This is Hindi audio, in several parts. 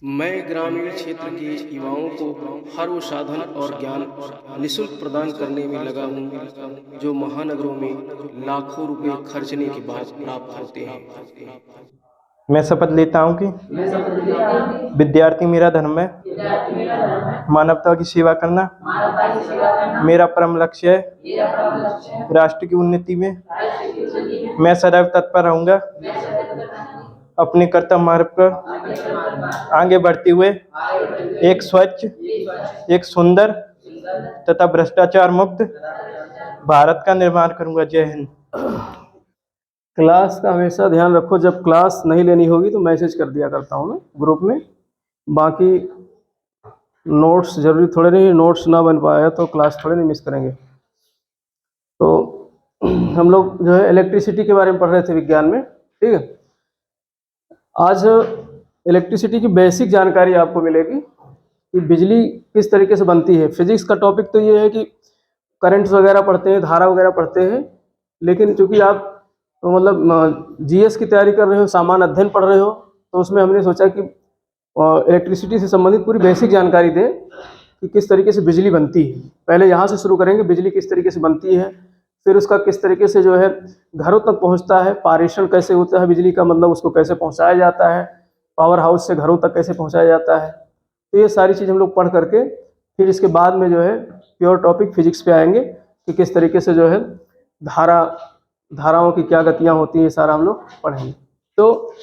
मैं ग्रामीण क्षेत्र के युवाओं को हर वो साधन और ज्ञान निःशुल्क प्रदान करने में लगा हूँ जो महानगरों में लाखों रुपए खर्चने के बाद प्राप्त होते हैं। मैं शपथ लेता हूँ कि विद्यार्थी मेरा धर्म है, मानवता की सेवा करना मेरा परम लक्ष्य है। राष्ट्र की उन्नति में मैं सदैव तत्पर रहूँगा। अपने कर्तव्य मार्ग पर आगे बढ़ते हुए एक स्वच्छ, एक सुंदर तथा भ्रष्टाचार मुक्त भारत का निर्माण करूँगा। जय हिंद। क्लास का हमेशा ध्यान रखो, जब क्लास नहीं लेनी होगी तो मैसेज कर दिया करता हूँ मैं ग्रुप में। बाकी नोट्स जरूरी थोड़े नहीं, नोट्स ना बन पाया तो क्लास थोड़े नहीं मिस करेंगे। तो हम लोग जो है इलेक्ट्रिसिटी के बारे में पढ़ रहे थे विज्ञान में, ठीक है। आज इलेक्ट्रिसिटी की बेसिक जानकारी आपको मिलेगी कि बिजली किस तरीके से बनती है। फिजिक्स का टॉपिक तो ये है कि करंट्स वगैरह पढ़ते हैं, धारा वगैरह पढ़ते हैं, लेकिन चूंकि आप तो मतलब जीएस की तैयारी कर रहे हो, सामान्य अध्ययन पढ़ रहे हो, तो उसमें हमने सोचा कि इलेक्ट्रिसिटी से संबंधित पूरी बेसिक जानकारी दें कि किस तरीके से बिजली बनती है। पहले यहाँ से शुरू करेंगे, बिजली किस तरीके से बनती है, फिर उसका किस तरीके से जो है घरों तक पहुँचता है, पारेषण कैसे होता है बिजली का, मतलब उसको कैसे पहुँचाया जाता है, पावर हाउस से घरों तक कैसे पहुँचाया जाता है। तो ये सारी चीज़ हम लोग पढ़ करके फिर इसके बाद में जो है प्योर टॉपिक फिजिक्स पे आएंगे कि किस तरीके से जो है धाराओं की क्या गतियाँ होती हैं, सारा हम लोग पढ़ेंगे। तो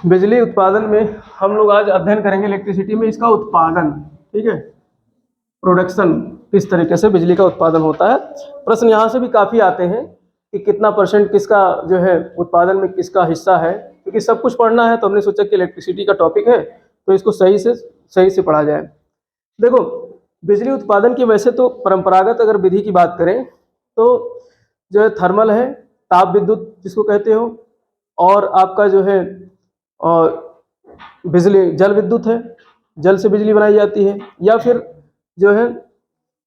बिजली उत्पादन में हम लोग आज अध्ययन करेंगे इलेक्ट्रिसिटी में इसका उत्पादन, ठीक है, प्रोडक्शन, किस तरीके से बिजली का उत्पादन होता है। प्रश्न यहाँ से भी काफ़ी आते हैं कि कितना परसेंट किसका जो है उत्पादन में किसका हिस्सा है, क्योंकि सब कुछ पढ़ना है तो हमने सोचा कि इलेक्ट्रिसिटी का टॉपिक है तो इसको सही से पढ़ा जाए। देखो, बिजली उत्पादन की वैसे तो परंपरागत अगर विधि की बात करें तो जो है थर्मल है, ताप विद्युत जिसको कहते हो, और आपका जो है बिजली जल विद्युत है, जल से बिजली बनाई जाती है, या फिर जो है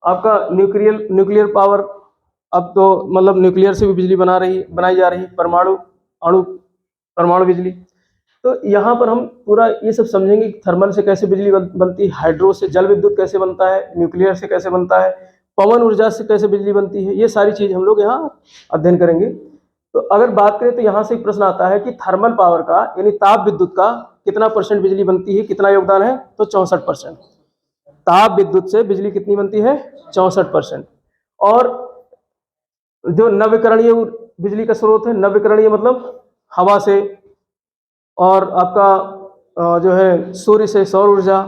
आपका न्यूक्लियर पावर, अब तो मतलब न्यूक्लियर से भी बिजली बनाई जा रही, परमाणु बिजली। तो यहाँ पर हम पूरा ये सब समझेंगे कि थर्मल से कैसे बिजली बनती है, हाइड्रो से जल विद्युत कैसे बनता है, न्यूक्लियर से कैसे बनता है, पवन ऊर्जा से कैसे बिजली बनती है, ये सारी चीज़ हम लोग यहाँ अध्ययन करेंगे। तो अगर बात करें तो यहाँ से एक प्रश्न आता है कि थर्मल पावर का यानी ताप विद्युत का कितना परसेंट बिजली बनती है, कितना योगदान है, तो 64%। ताप विद्युत से बिजली कितनी बनती है, 64%। और जो नवीकरणीय बिजली का स्रोत है, नवीकरणीय मतलब हवा से, और आपका जो है सूर्य से सौर ऊर्जा,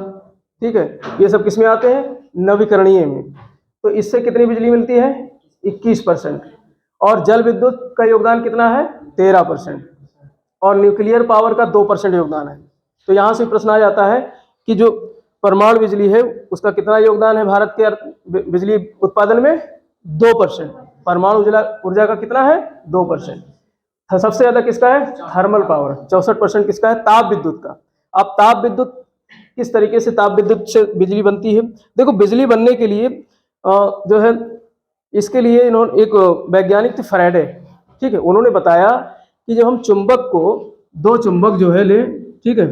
ठीक है, ये सब किस में आते हैं, नवीकरणीय में। तो इससे कितनी बिजली मिलती है, 21%। और जल विद्युत का योगदान कितना है, 13%। और न्यूक्लियर पावर का 2% योगदान है। तो यहाँ से प्रश्न आ जाता है कि जो परमाणु बिजली है उसका कितना योगदान है भारत के बिजली उत्पादन में, 2%। परमाणु ऊर्जा का कितना है, 2%। सबसे ज्यादा किसका है, थर्मल पावर, 64% किसका है, ताप विद्युत का। अब ताप विद्युत किस तरीके से ताप विद्युत से बिजली बनती है। देखो, बिजली बनने के लिए जो है इसके लिए इन्होंने एक वैज्ञानिक थे फैराडे, ठीक है, उन्होंने बताया कि जब हम चुंबक को, दो चुंबक जो है ले, ठीक है,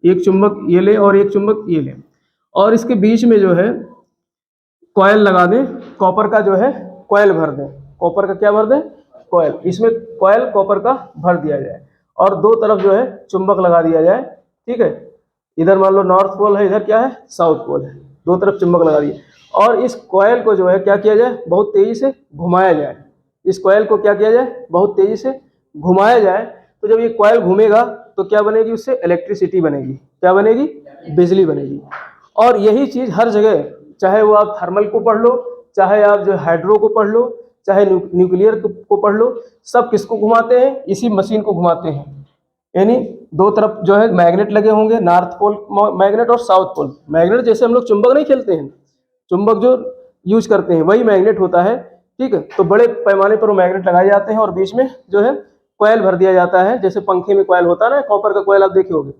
एक चुंबक ये ले और एक चुंबक ये ले, और इसके बीच में जो है कॉयल लगा दें, कॉपर का जो है कॉयल भर दें, कॉपर का क्या भर दें, कॉयल, इसमें कॉयल कॉपर का भर दिया जाए और दो तरफ जो है चुंबक लगा दिया जाए, ठीक है। इधर मान लो नॉर्थ पोल है, इधर क्या है, साउथ पोल है, दो तरफ चुंबक लगा दिए, और इस कॉयल को जो है क्या किया जाए, बहुत तेजी से घुमाया जाए। इस कॉयल को क्या किया जाए, बहुत तेजी से घुमाया जाए। तो जब ये कॉयल घूमेगा तो क्या बनेगी, उससे इलेक्ट्रिसिटी बनेगी, क्या बनेगी, बिजली बनेगी। और यही चीज हर जगह, चाहे वो आप थर्मल को पढ़ लो, चाहे आप जो हाइड्रो को पढ़ लो, चाहे न्यूक्लियर को पढ़ लो, सब किसको घुमाते हैं, इसी मशीन को घुमाते हैं। यानी दो तरफ जो है मैग्नेट लगे होंगे, नॉर्थ पोल मैग्नेट और साउथ पोल मैग्नेट। जैसे हम लोग चुंबक नहीं खेलते हैं, चुंबक जो यूज करते हैं वही मैग्नेट होता है, ठीक है। तो बड़े पैमाने पर वो मैग्नेट लगाए जाते हैं और बीच में जो है कॉयल भर दिया जाता है, जैसे पंखे में कॉयल होता है ना, कॉपर का कॉयल आप देखे होंगे,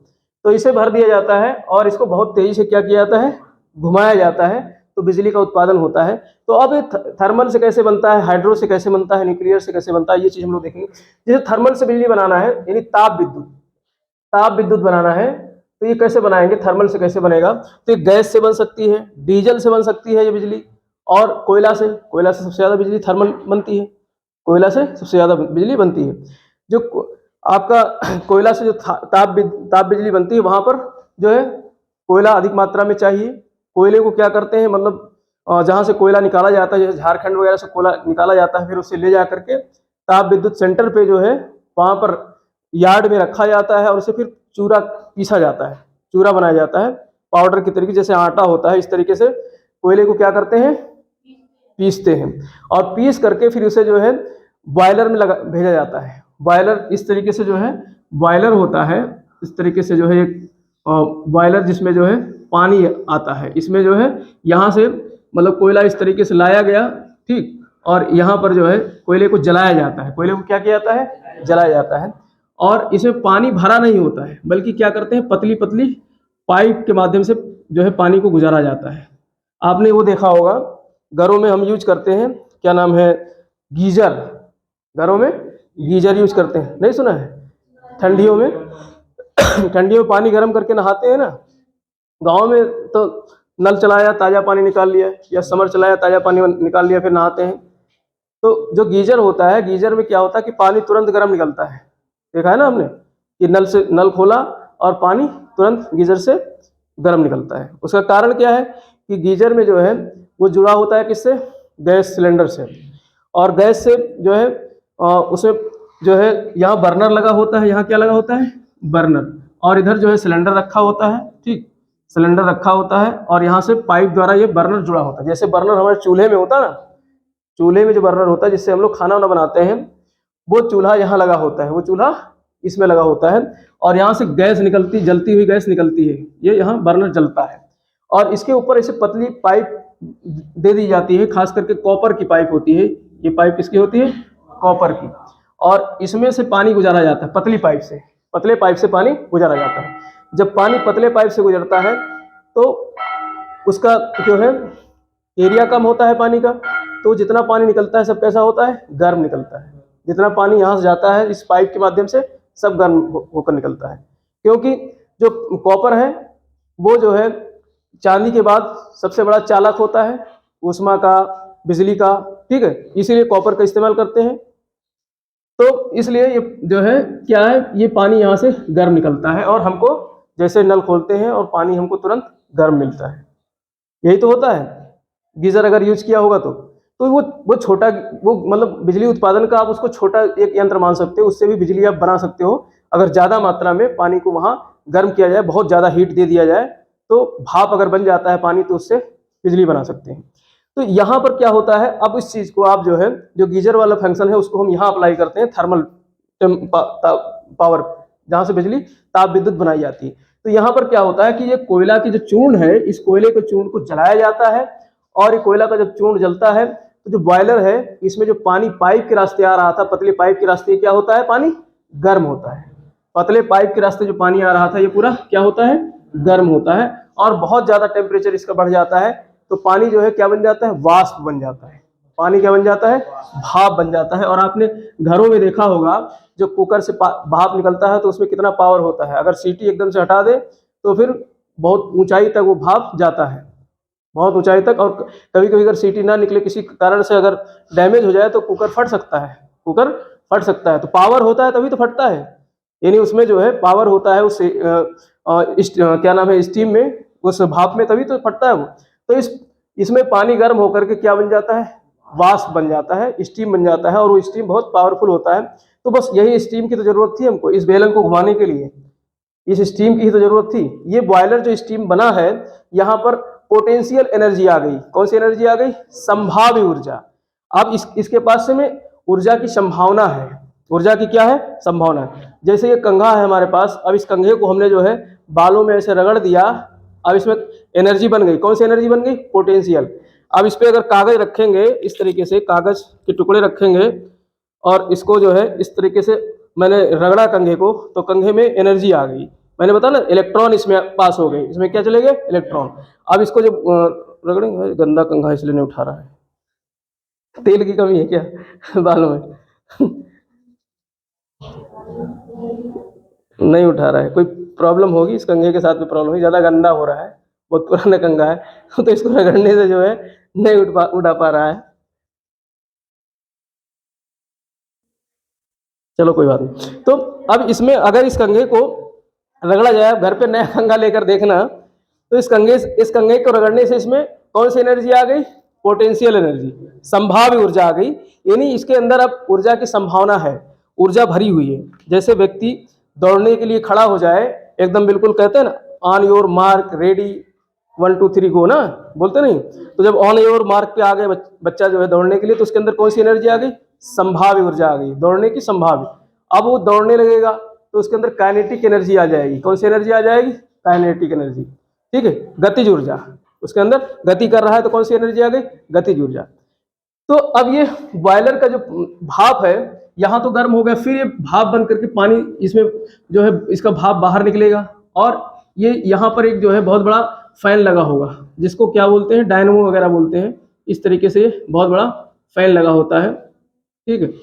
तो इसे भर दिया जाता है और इसको बहुत तेजी से क्या किया जाता है, घुमाया जाता है, तो बिजली का उत्पादन होता है। तो अब थर्मल से कैसे बनता है, हाइड्रो से कैसे बनता है, न्यूक्लियर से कैसे बनता है, ये चीज हम लोग देखेंगे। जैसे थर्मल से बिजली बनाना है, यानी ताप विद्युत बनाना है, तो ये कैसे बनाएंगे, थर्मल से कैसे बनेगा? तो ये गैस से बन सकती है, डीजल से बन सकती है ये बिजली, और कोयला से सबसे ज़्यादा बिजली थर्मल बनती है, कोयला से सबसे ज़्यादा बिजली बनती है। जो आपका कोयला से जो ताप बिजली बनती है, वहाँ पर जो है कोयला अधिक मात्रा में चाहिए। कोयले को क्या करते हैं, मतलब जहाँ से कोयला निकाला जाता है, जैसे झारखंड वगैरह से कोयला निकाला जाता है, फिर उसे ले जा करके ताप विद्युत सेंटर पे जो है वहाँ पर यार्ड में रखा जाता है, और उसे फिर चूरा पीसा जाता है, चूरा बनाया जाता है पाउडर की तरीके, जैसे आटा होता है इस तरीके से कोयले को क्या करते हैं, पीसते हैं, और पीस करके फिर उसे जो है बॉयलर में भेजा जाता है। बॉयलर इस तरीके से जो है बॉयलर होता है, इस तरीके से जो है एक बॉयलर जिसमें जो है पानी आता है, इसमें जो है यहाँ से मतलब कोयला इस तरीके से लाया गया, ठीक, और यहाँ पर जो है कोयले को जलाया जाता है। कोयले को क्या किया जाता है, जलाया जाता है, और इसमें पानी भरा नहीं होता है, बल्कि क्या करते हैं, पतली पतली पाइप के माध्यम से जो है पानी को गुजारा जाता है। आपने वो देखा होगा, घरों में हम यूज करते हैं, क्या नाम है, गीजर, घरों में गीजर यूज करते हैं, नहीं सुना है? ठंडियों में ठंडियों में पानी गर्म करके नहाते हैं ना, गांव में तो नल चलाया ताज़ा पानी निकाल लिया, या समर चलाया ताज़ा पानी निकाल लिया, फिर नहाते हैं। तो जो गीजर होता है, गीजर में क्या होता है कि पानी तुरंत गर्म निकलता है, देखा है ना हमने कि नल खोला और पानी तुरंत गीजर से गर्म निकलता है। उसका कारण क्या है कि गीजर में जो है वो जुड़ा होता है किससे, गैस सिलेंडर से, और गैस से जो है उसमें जो है यहाँ बर्नर लगा होता है, यहाँ क्या लगा होता है, बर्नर, और इधर जो है सिलेंडर रखा होता है, ठीक, सिलेंडर रखा होता है, और यहाँ से पाइप द्वारा ये बर्नर जुड़ा होता है। जैसे बर्नर हमारे चूल्हे में होता है ना, चूल्हे में जो बर्नर होता है जिससे हम लोग खाना वाना बनाते हैं, वो चूल्हा यहाँ लगा होता है, वो चूल्हा इसमें लगा होता है, और यहाँ से गैस निकलती, जलती हुई गैस निकलती है, ये यहाँ बर्नर जलता है, और इसके ऊपर ऐसे पतली पाइप दे दी जाती है, खास करके कॉपर की पाइप होती है। ये पाइप किसकी होती है, कॉपर की, और इसमें से पानी गुजारा जाता है, पतली पाइप से, पतले पाइप से पानी गुजारा जाता है। जब पानी पतले पाइप से गुजरता है तो उसका जो है एरिया कम होता है पानी का, तो जितना पानी निकलता है सब कैसा होता है, गर्म निकलता है। जितना पानी यहाँ से जाता है इस पाइप के माध्यम से सब गर्म होकर निकलता है, क्योंकि जो कॉपर है वो जो है चांदी के बाद सबसे बड़ा चालक होता है ऊष्मा का, बिजली का, ठीक है, इसीलिए कॉपर का इस्तेमाल करते हैं। तो इसलिए ये जो है क्या है, ये पानी यहाँ से गर्म निकलता है, और हमको जैसे नल खोलते हैं और पानी हमको तुरंत गर्म मिलता है। यही तो होता है। गीजर अगर यूज किया होगा तो वो छोटा, वो मतलब बिजली उत्पादन का आप उसको छोटा एक यंत्र मान सकते हो, उससे भी बिजली आप बना सकते हो। अगर ज़्यादा मात्रा में पानी को वहाँ गर्म किया जाए, बहुत ज़्यादा हीट दे दिया जाए, तो भाप अगर बन जाता है पानी, तो उससे बिजली बना सकते हैं। तो यहाँ पर क्या होता है, अब इस चीज़ को आप जो है, जो गीजर वाला फंक्शन है उसको हम यहाँ अप्लाई करते हैं थर्मल पावर, जहाँ से बिजली ताप विद्युत बनाई जाती है। तो यहाँ पर क्या होता है कि ये कोयला की जो चूर्ण है, इस कोयले के चूर्ण को जलाया जाता है, और ये कोयला का जब चूर्ण जलता है तो जो बॉयलर है, इसमें जो पानी पाइप के रास्ते आ रहा था, पतले पाइप के रास्ते क्या होता है, पानी गर्म होता है। पतले पाइप के रास्ते जो पानी आ रहा था ये पूरा क्या होता है, गर्म होता है, और बहुत ज़्यादा टेम्परेचर इसका बढ़ जाता है, तो पानी जो है क्या बन जाता है, वाष्प बन जाता है। पानी क्या बन जाता है, भाप बन जाता है। और आपने घरों में देखा होगा, जो कुकर से भाप निकलता है तो उसमें कितना पावर होता है, अगर सीटी एकदम से हटा दे तो फिर बहुत ऊंचाई तक वो भाप जाता है, बहुत ऊंचाई तक। और कभी कभी अगर सीटी ना निकले, किसी कारण से अगर डैमेज हो जाए, तो कुकर फट सकता है, कुकर फट सकता है। तो पावर होता है तभी तो फटता है, यानी उसमें जो है पावर होता है, उससे क्या नाम है, स्टीम में, उस भाप में, तभी तो फटता है वो। तो इसमें पानी गर्म होकर के क्या बन जाता है, वाष्प बन जाता है, स्टीम बन जाता है, और वो स्टीम बहुत पावरफुल होता है। तो बस यही स्टीम की तो जरूरत थी हमको, इस बेलन को घुमाने के लिए इस स्टीम की ही तो जरूरत थी। ये बॉयलर जो स्टीम बना है, यहाँ पर पोटेंशियल एनर्जी आ गई। कौन सी एनर्जी आ गई, संभाव्य ऊर्जा। अब इसके पास से में ऊर्जा की संभावना है, ऊर्जा की क्या है, संभावना है। जैसे ये कंघा है हमारे पास, अब इस कंघे को हमने जो है बालों में ऐसे रगड़ दिया, अब इसमें एनर्जी बन गई। कौन सी एनर्जी बन गई, पोटेंशियल। अब इस पे अगर कागज रखेंगे, इस तरीके से कागज के टुकड़े रखेंगे, और इसको जो है इस तरीके से मैंने रगड़ा कंघे को, तो कंघे में एनर्जी आ गई। मैंने बताया ना, इलेक्ट्रॉन इसमें पास हो गए, इसमें क्या चले गए, इलेक्ट्रॉन। अब इसको जब रगड़ेंगे, गंदा कंघा इसलिए नहीं उठा रहा है, तेल की कमी है क्या बालों में नहीं उठा रहा है, कोई प्रॉब्लम होगी, इस कंघे के साथ में प्रॉब्लम होगी, ज़्यादा गंदा हो रहा है, बहुत पुराना कंघा है तो इसको रगड़ने से जो है नहीं उठा पा रहा है। चलो कोई बात नहीं। तो अब इसमें अगर इस कंघे को रगड़ा जाए, घर पे नया कंघा लेकर देखना, तो इस कंघे को रगड़ने से इसमें कौन सी एनर्जी आ गई? पोटेंशियल एनर्जी, संभाव्य ऊर्जा आ गई। यानी इसके अंदर अब ऊर्जा की संभावना है, ऊर्जा भरी हुई है। जैसे व्यक्ति दौड़ने के लिए खड़ा हो जाए, एकदम बिल्कुल कहते हैं ना, ऑन योर मार्क रेडी 1 2 3 गो, ना बोलते नहीं? तो जब ऑन योर मार्क पे आ गए बच्चा जो है दौड़ने के लिए, तो उसके अंदर कौन सी एनर्जी आ गई? संभाव्य ऊर्जा आ गई, दौड़ने की संभाव्य। अब वो दौड़ने लगेगा तो उसके अंदर काइनेटिक एनर्जी आ जाएगी। कौन सी एनर्जी आ जाएगी? काइनेटिक एनर्जी, ठीक है, गतिज ऊर्जा। उसके अंदर गति कर रहा है तो कौन सी एनर्जी आ गई? गतिज ऊर्जा। तो अब ये बॉयलर का जो भाप है, यहाँ तो गर्म हो गया, फिर ये भाप बन करके पानी इसमें जो है इसका भाप बाहर निकलेगा, और ये यहाँ पर एक जो है बहुत बड़ा फैन लगा होगा, जिसको क्या बोलते हैं? डायनमो वगैरह बोलते हैं। इस तरीके से बहुत बड़ा फैन लगा होता है, ठीक है।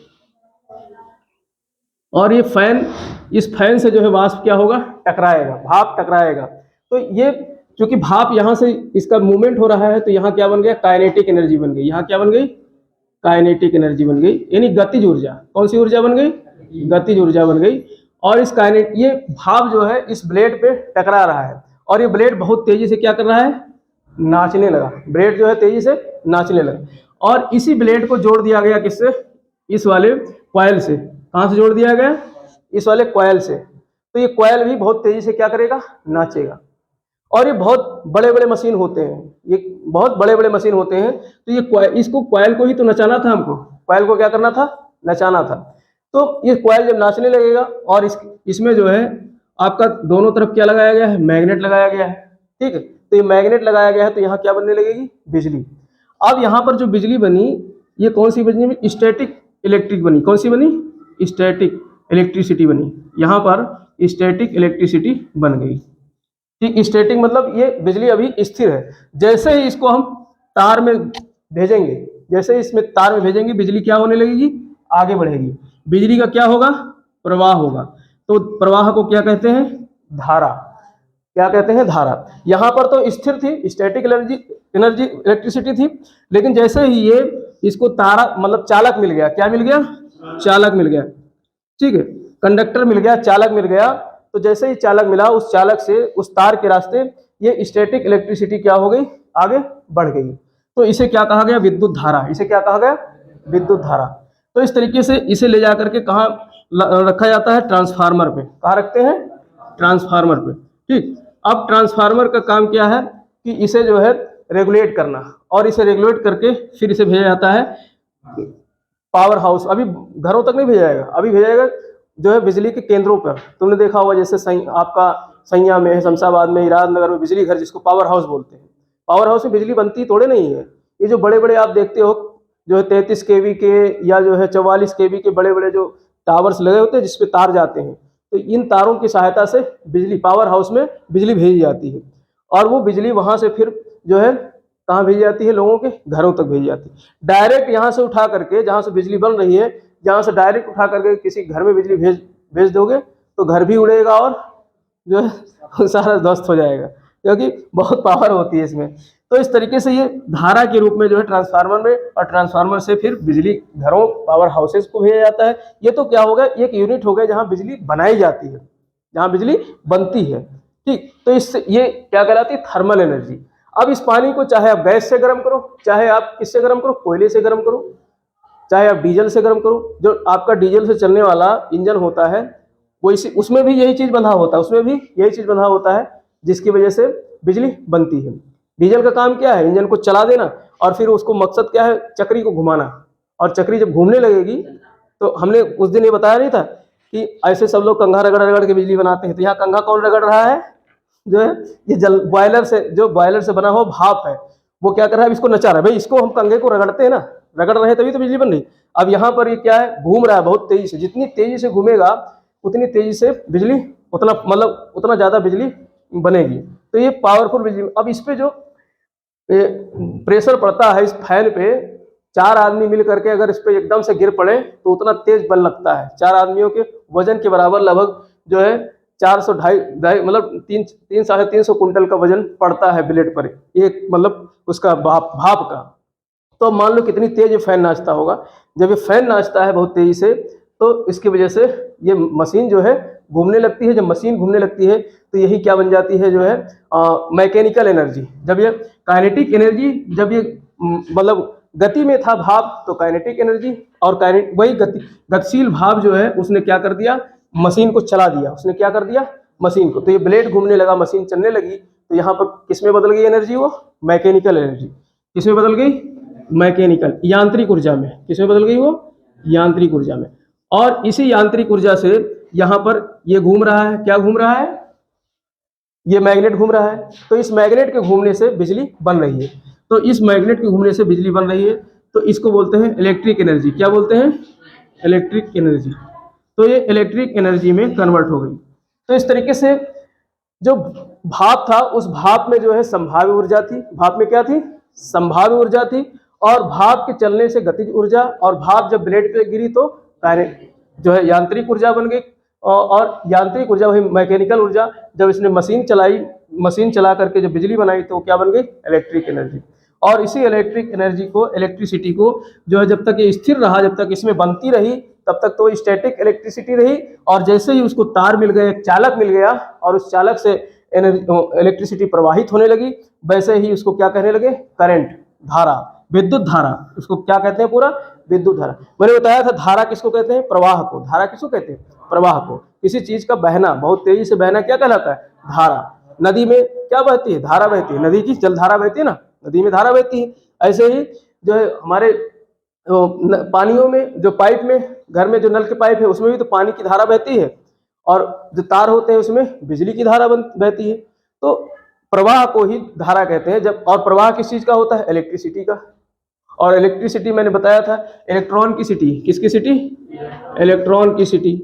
और ये फैन, इस फैन से जो है वाष्प क्या होगा? टकराएगा, भाप टकराएगा। तो ये क्योंकि भाप यहाँ से इसका मूवमेंट हो रहा है, तो यहाँ क्या बन गया? काइनेटिक एनर्जी बन गई। यहाँ क्या बन गई? काइनेटिक एनर्जी बन गई, यानी गतिज ऊर्जा। कौन सी ऊर्जा बन गई? गतिज ऊर्जा बन गई। और इस ये भाप जो है इस ब्लेड पे टकरा रहा है, और ये ब्लेड बहुत तेजी से क्या कर रहा है? नाचने लगा। ब्लेड जो है तेजी से नाचने लगा, और इसी ब्लेड को जोड़ दिया गया किससे? इस वाले कॉइल से। कहाँ से जोड़ दिया गया? इस वाले कॉइल से। तो ये कॉइल भी बहुत तेजी से क्या करेगा? नाचेगा। और ये बहुत बड़े बड़े मशीन होते हैं, ये बहुत बड़े बड़े मशीन होते हैं। तो ये इसको कॉइल को ही तो नचाना था हमको, कॉइल को क्या करना था? नचाना था। तो ये कॉइल जब नाचने लगेगा, और इसमें जो है आपका दोनों तरफ क्या लगाया गया है? मैग्नेट लगाया गया है, ठीक है। तो ये मैग्नेट लगाया गया है, तो यहाँ क्या बनने लगेगी? बिजली। अब यहाँ पर जो बिजली बनी, ये कौन सी बनी? स्टैटिक इलेक्ट्रिक बनी। कौन सी बनी? स्टैटिक इलेक्ट्रिसिटी बनी। यहाँ पर स्टैटिक इलेक्ट्रिसिटी बन गई, ठीक। स्टैटिक मतलब ये बिजली अभी स्थिर है। जैसे ही इसको हम तार में भेजेंगे, जैसे ही इसमें तार में भेजेंगे, बिजली क्या होने लगेगी? आगे बढ़ेगी। बिजली का क्या होगा? प्रवाह होगा। तो प्रवाह को क्या कहते हैं? धारा। क्या कहते हैं? धारा। यहाँ पर तो स्थिर थी, स्टैटिक एनर्जी इलेक्ट्रिसिटी थी, लेकिन जैसे ही ये इसको तारा मतलब चालक मिल गया, क्या मिल गया? चालक मिल गया, ठीक है, कंडक्टर मिल गया, चालक मिल गया। तो जैसे ही चालक मिला, उस चालक से उस तार के रास्ते ये स्टैटिक इलेक्ट्रिसिटी क्या हो गई? आगे बढ़ गई। तो इसे क्या कहा गया? विद्युत धारा। इसे क्या कहा गया? विद्युत धारा। तो इस तरीके से इसे ले जाकर के कहाँ रखा जाता है? ट्रांसफार्मर पे। कहाँ रखते हैं? ट्रांसफार्मर पे, ठीक। अब ट्रांसफार्मर का काम क्या है कि इसे जो है रेगुलेट करना, और इसे रेगुलेट करके फिर इसे भेजा जाता है पावर हाउस। अभी घरों तक नहीं भेजा जाएगा, अभी भेजा जाएगा जो है बिजली के केंद्रों पर। तुमने देखा होगा जैसे आपका सैया में, शमशाबाद में, इरादनगर में बिजली घर, जिसको पावर हाउस बोलते हैं। पावर हाउस में बिजली बनती थोड़े नहीं है। ये जो बड़े बड़े आप देखते हो जो है 33 kV के या जो है 44 kV के बड़े बड़े जो टावर्स लगे होते हैं, जिसपे तार जाते हैं, तो इन तारों की सहायता से बिजली पावर हाउस में बिजली भेजी जाती है, और वो बिजली वहाँ से फिर जो है कहाँ भेजी जाती है? लोगों के घरों तक भेजी जाती है। डायरेक्ट यहाँ से उठा करके, जहाँ से बिजली बन रही है, जहाँ से डायरेक्ट उठा करके किसी घर में बिजली भेज दोगे तो घर भी उड़ेगा, और जो है सारा ध्वस्त हो जाएगा, क्योंकि बहुत पावर होती है इसमें। तो इस तरीके से ये धारा के रूप में जो है ट्रांसफार्मर में, और ट्रांसफार्मर से फिर बिजली घरों, पावर हाउसेस को भेजा जाता है। ये तो क्या हो गया? एक यूनिट हो गया जहाँ बिजली बनाई जाती है, जहाँ बिजली बनती है, ठीक। तो इससे ये क्या कहलाती है? Thermal energy. अब इस पानी को चाहे आप गैस से गर्म करो, चाहे आप किससे गर्म करो? कोयले से गर्म करो, चाहे आप डीजल से गर्म करो। जो आपका डीजल से चलने वाला इंजन होता है, वो इसी उसमें भी यही चीज बंधा होता है, उसमें भी यही चीज बंधा होता है, जिसकी वजह से बिजली बनती है। डीजल का काम क्या है? इंजन को चला देना, और फिर उसको मकसद क्या है? चक्री को घुमाना। और चक्री जब घूमने लगेगी, तो हमने उस दिन ये बताया नहीं था कि ऐसे सब लोग कंघा रगड़ रगड़ के बिजली बनाते हैं। तो यहाँ कंघा कौन रगड़ रहा है? जो है ये बॉयलर से, जो बॉयलर से बना हुआ भाप है, वो क्या कर रहा है? इसको नचा रहा है। भाई इसको हम कंघे को रगड़ते हैं ना, रगड़ रहे तभी तो बिजली बन रही। अब यहाँ पर ये क्या है? घूम रहा है बहुत तेजी से। जितनी तेजी से घूमेगा उतनी तेजी से बिजली, उतना ज्यादा बिजली बनेगी। तो ये पावरफुल बिजली। अब इस पे जो प्रेशर पड़ता है इस फैन पे, 4 आदमी मिल करके अगर इस पे एकदम से गिर पड़े तो उतना तेज बल लगता है। 4 आदमियों के वजन के बराबर लगभग जो है 400 ढाई मतलब 300-350 कुंटल का वजन पड़ता है ब्लेड पर, एक मतलब उसका भाप का। तो मान लो कितनी तेज ये फैन नाचता होगा। जब ये फैन नाचता है बहुत तेजी से, तो इसकी वजह से ये मशीन जो है घूमने लगती है। जब मशीन घूमने लगती है तो यही क्या बन जाती है, जो है मैकेनिकल एनर्जी। जब ये काइनेटिक एनर्जी, जब ये मतलब गति में था भाप तो काइनेटिक एनर्जी, और वही गतिशील भाप जो है उसने क्या कर दिया, मशीन को चला दिया। उसने क्या कर दिया, मशीन को। तो ये ब्लेड घूमने लगा, मशीन चलने लगी, तो यहाँ पर किस में बदल गई एनर्जी, वो मैकेनिकल एनर्जी। किस में बदल गई, मैकेनिकल, यांत्रिक ऊर्जा में। किस में बदल गई, वो यांत्रिक ऊर्जा में। और इसी यांत्रिक ऊर्जा से यहाँ पर ये घूम रहा है, क्या घूम रहा है, ये मैग्नेट घूम रहा है। तो इस मैग्नेट के घूमने से बिजली बन रही है। तो इस मैग्नेट के घूमने से बिजली बन रही है, तो इसको बोलते हैं इलेक्ट्रिक एनर्जी। क्या बोलते हैं, इलेक्ट्रिक एनर्जी। तो ये इलेक्ट्रिक एनर्जी में कन्वर्ट हो गई। तो इस तरीके से जो भाप था, उस भाप में जो है संभाव्य ऊर्जा थी। भाप में क्या थी, संभाव्य ऊर्जा थी। और भाप के चलने से गतिज ऊर्जा, और भाप जब ब्लेड पे गिरी तो जो है यांत्रिक ऊर्जा बन गई। और यांत्रिक ऊर्जा वही मैकेनिकल ऊर्जा। जब इसने मशीन चलाई, मशीन चला करके जब बिजली बनाई तो क्या बन गई, इलेक्ट्रिक एनर्जी। और इसी इलेक्ट्रिक एनर्जी को, इलेक्ट्रिसिटी को जो है जब तक ये स्थिर रहा, जब तक इसमें बनती रही, तब तक तो स्टैटिक इलेक्ट्रिसिटी रही। और जैसे ही उसको तार मिल गए, एक चालक मिल गया, और उस चालक से इलेक्ट्रिसिटी प्रवाहित होने लगी, वैसे ही उसको क्या कहने लगे, करंट, धारा, विद्युत धारा। उसको क्या कहते हैं, पूरा विद्युत धारा। मैंने बताया था धारा किसको कहते हैं, प्रवाह को। धारा किसको कहते हैं, प्रवाह को। किसी चीज का बहना, बहुत तेजी से बहना क्या कहलाता है, धारा। नदी में क्या बहती है, धारा बहती है। नदी की जलधारा बहती है ना, नदी में धारा बहती है। ऐसे ही जो है हमारे पानियों में, जो पाइप में, घर में जो नल के पाइप है, उसमें भी तो पानी की धारा बहती है। और जो तार होते हैं उसमें बिजली की धारा बहती है। तो प्रवाह को ही धारा कहते हैं। जब, और प्रवाह किस चीज का होता है, इलेक्ट्रिसिटी का। और इलेक्ट्रिसिटी मैंने बताया था, इलेक्ट्रॉन की सिटी। किसकी सिटी, इलेक्ट्रॉन की सिटी।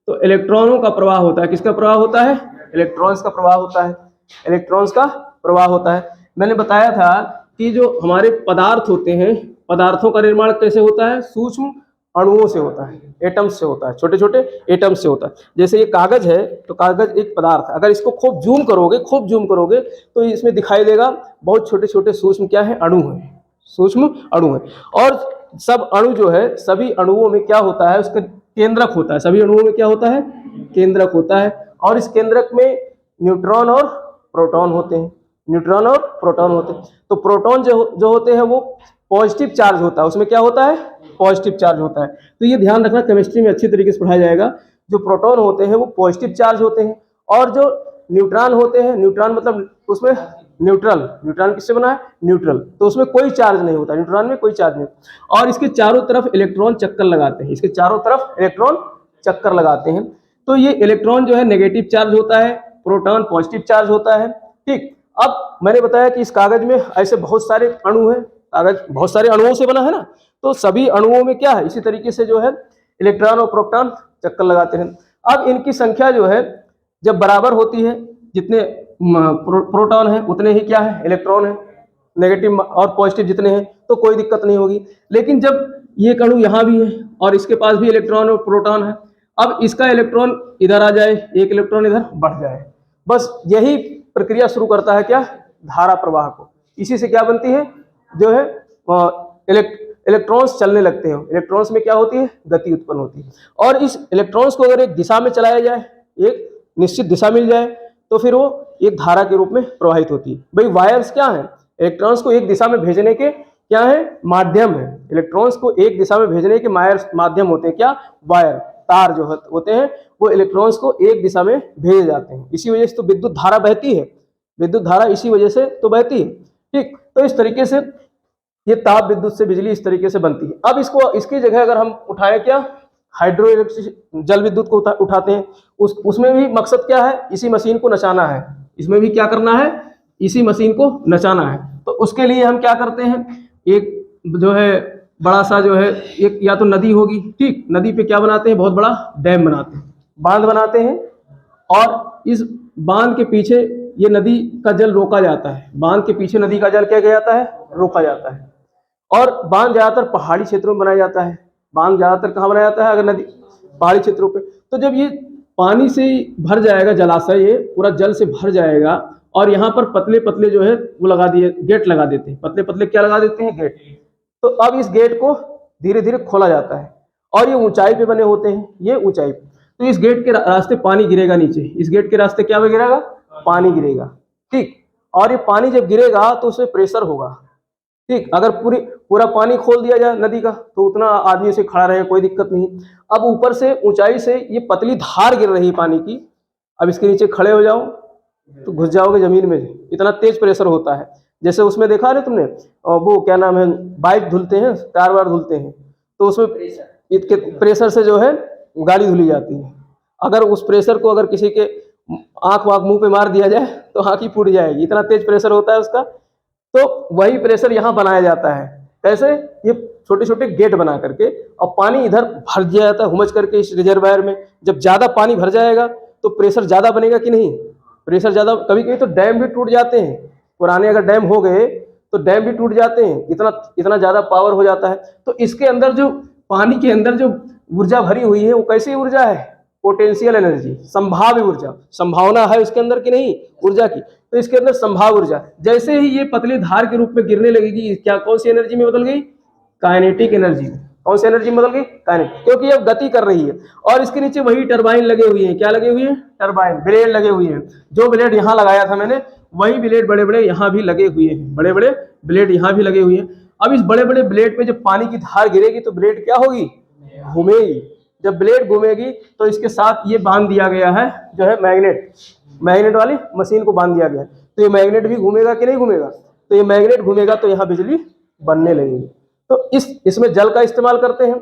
तो इलेक्ट्रॉनों का प्रवाह होता है। किसका प्रवाह होता है, इलेक्ट्रॉन्स का प्रवाह होता है। इलेक्ट्रॉन्स का प्रवाह होता है। मैंने बताया था कि जो हमारे पदार्थ होते हैं, पदार्थों का निर्माण कैसे होता है, सूक्ष्म अणुओं से होता है, एटम्स से होता है, छोटे छोटे एटम्स से होता है। जैसे ये कागज है, तो कागज एक पदार्थ है। अगर इसको खूब जूम करोगे तो इसमें दिखाई देगा बहुत छोटे छोटे सूक्ष्म क्या है, अणु है, सूक्ष्म अणु है। और सब अणु जो है, सभी अणुओं में क्या होता है, उसका केंद्रक होता है। सभी अणुओं में क्या होता है, केंद्रक होता है। और इस केंद्रक में न्यूट्रॉन और प्रोटॉन होते हैं। न्यूट्रॉन और प्रोटॉन होते हैं। तो प्रोटॉन जो होते हैं वो पॉजिटिव चार्ज होता है। उसमें क्या होता है, पॉजिटिव चार्ज होता है। तो ये ध्यान रखना, केमिस्ट्री में अच्छी तरीके से पढ़ाया जाएगा। जो प्रोटॉन होते हैं वो पॉजिटिव चार्ज होते हैं। और जो न्यूट्रॉन होते हैं, न्यूट्रॉन मतलब उसमें न्यूट्रल, न्यूट्रॉन किससे बना है, न्यूट्रल। तो उसमें कोई चार्ज नहीं होता, न्यूट्रॉन में कोई चार्ज नहीं। और इसके चारों तरफ इलेक्ट्रॉन चक्कर लगाते हैं। इसके चारों तरफ इलेक्ट्रॉन चक्कर लगाते हैं। तो ये इलेक्ट्रॉन जो है नेगेटिव चार्ज होता है, प्रोटॉन पॉजिटिव चार्ज होता है। ठीक। अब मैंने बताया कि इस कागज में ऐसे बहुत सारे अणु हैं। कागज बहुत सारे अणुओं से बना है ना, तो सभी अणुओं में क्या है, इसी तरीके से जो है इलेक्ट्रॉन और प्रोटॉन चक्कर लगाते हैं। अब इनकी संख्या जो है जब बराबर होती है, जितने प्रोटॉन है उतने ही क्या है, इलेक्ट्रॉन है। नेगेटिव और पॉजिटिव जितने हैं तो कोई दिक्कत नहीं होगी। लेकिन जब ये अणु यहाँ भी है और इसके पास भी इलेक्ट्रॉन और प्रोटॉन है, अब इसका इलेक्ट्रॉन इधर आ जाए, एक इलेक्ट्रॉन इधर बढ़ जाए, बस यही प्रक्रिया शुरू करता है क्या, धारा प्रवाह को। इसी से क्या बनती है, जो है इलेक्ट्रॉन्स चलने लगते हैं। इलेक्ट्रॉन्स में क्या होती है, गति उत्पन्न होती है। और इस इलेक्ट्रॉन्स को अगर एक दिशा में चलाया जाए, एक निश्चित दिशा मिल जाए, तो फिर वो एक धारा के रूप में प्रवाहित होती है। भाई वायर्स क्या है, इलेक्ट्रॉन्स को एक दिशा में भेजने के क्या है, माध्यम है। इलेक्ट्रॉन्स को एक दिशा में भेजने के माध्यम होते हैं क्या, वायर, तार जो होते हैं वो इलेक्ट्रॉन्स को एक दिशा में भेजे जाते हैं। इसी वजह से तो विद्युत धारा बहती है, विद्युत धारा इसी वजह से तो बहती है। ठीक। तो इस तरीके से ये ताप विद्युत से बिजली इस तरीके से बनती है। अब इसको, इसकी जगह अगर हम उठाएं क्या, हाइड्रो इलेक्ट्रिसिटी, जल विद्युत को उठाते हैं, उसमें भी मकसद क्या है, इसी मशीन को नचाना है। इसमें भी क्या करना है, इसी मशीन को नचाना है। तो उसके लिए हम क्या करते हैं, एक जो है बड़ा सा जो है एक या तो नदी होगी, ठीक, नदी पे क्या बनाते हैं, बहुत बड़ा डैम बनाते हैं, बांध बनाते हैं। और इस बांध के पीछे ये नदी का जल रोका जाता है। बांध के पीछे नदी का जल क्या किया जाता है, रोका जाता है। और बांध ज्यादातर पहाड़ी क्षेत्रों में बनाया जाता है। बांध ज्यादातर कहाँ बनाया जाता है, अगर नदी पहाड़ी क्षेत्रों पे। तो जब ये पानी से भर जाएगा, जलाशय ये पूरा जल से भर जाएगा और यहाँ पर पतले पतले जो है वो लगा दिए, गेट लगा देते हैं, पतले पतले क्या लगा देते हैं, गेट। तो अब इस गेट को धीरे धीरे खोला जाता है और ये ऊंचाई पे बने होते हैं, ये ऊंचाई पे। तो इस गेट के रास्ते पानी गिरेगा नीचे, इस गेट के रास्ते क्या गिरेगा, पानी गिरेगा, ठीक। और ये पानी जब गिरेगा तो उसमें प्रेशर होगा, ठीक। अगर पूरा पानी खोल दिया जाए नदी का तो उतना आदमी से खड़ा रहेगा, कोई दिक्कत नहीं। अब ऊपर से ऊंचाई से ये पतली धार गिर रही है पानी की, अब इसके नीचे खड़े हो जाओ तो घुस जाओगे जमीन में, इतना तेज प्रेशर होता है। जैसे उसमें देखा ना तुमने, वो क्या नाम है, बाइक धुलते हैं, टायर वार धुलते हैं, तो उसमें इसके प्रेशर से जो है गाड़ी धुली जाती है। अगर उस प्रेशर को अगर किसी के आंख वाँख मुंह पे मार दिया जाए तो आंख ही फूट जाएगी, इतना तेज प्रेशर होता है उसका। तो वही प्रेशर यहाँ बनाया जाता है, कैसे, ये छोटे छोटे गेट बना करके, और पानी इधर भर दिया जाता है हुमच करके इस रिजर्वायर में। जब ज्यादा पानी भर जाएगा तो प्रेशर ज्यादा बनेगा कि नहीं, प्रेशर ज्यादा। कभी कभी तो डैम भी टूट जाते हैं, पुराने अगर डैम हो गए तो डैम भी टूट जाते हैं, इतना ज्यादा पावर हो जाता है। तो इसके अंदर जो पानी के अंदर जो ऊर्जा भरी हुई है वो कैसी ऊर्जा है, पोटेंशियल एनर्जी, संभाव्य ऊर्जा, संभावना है उसके अंदर कि नहीं ऊर्जा की, तो इसके अंदर संभाव्य ऊर्जा। जैसे ही ये पतली धार के रूप में गिरने लगेगी, क्या कौन सी एनर्जी में बदल गई, काइनेटिक एनर्जी में। कौन सी एनर्जी में बदल गई, काइनेटिक, क्योंकि अब गति कर रही है। और इसके नीचे वही टरबाइन लगे हुए हैं, क्या लगे हुए हैं, टरबाइन, ब्लेड लगे हुए हैं। जो ब्लेड यहाँ लगाया था मैंने, वही ब्लेड बड़े बड़े यहाँ भी लगे हुए हैं, बड़े बड़े ब्लेड यहाँ भी लगे हुए हैं। अब इस बड़े बड़े ब्लेड पे जब पानी की धार गिरेगी तो ब्लेड क्या होगी, घूमेगी। जब ब्लेड घूमेगी तो इसके साथ ये बांध दिया गया है जो है मैग्नेट वाली मशीन को बांध दिया गया है। तो ये मैग्नेट भी घूमेगा कि नहीं घूमेगा, तो ये मैग्नेट घूमेगा तो यहाँ बिजली बनने लगेगी। तो इसमें जल का इस्तेमाल करते हैं,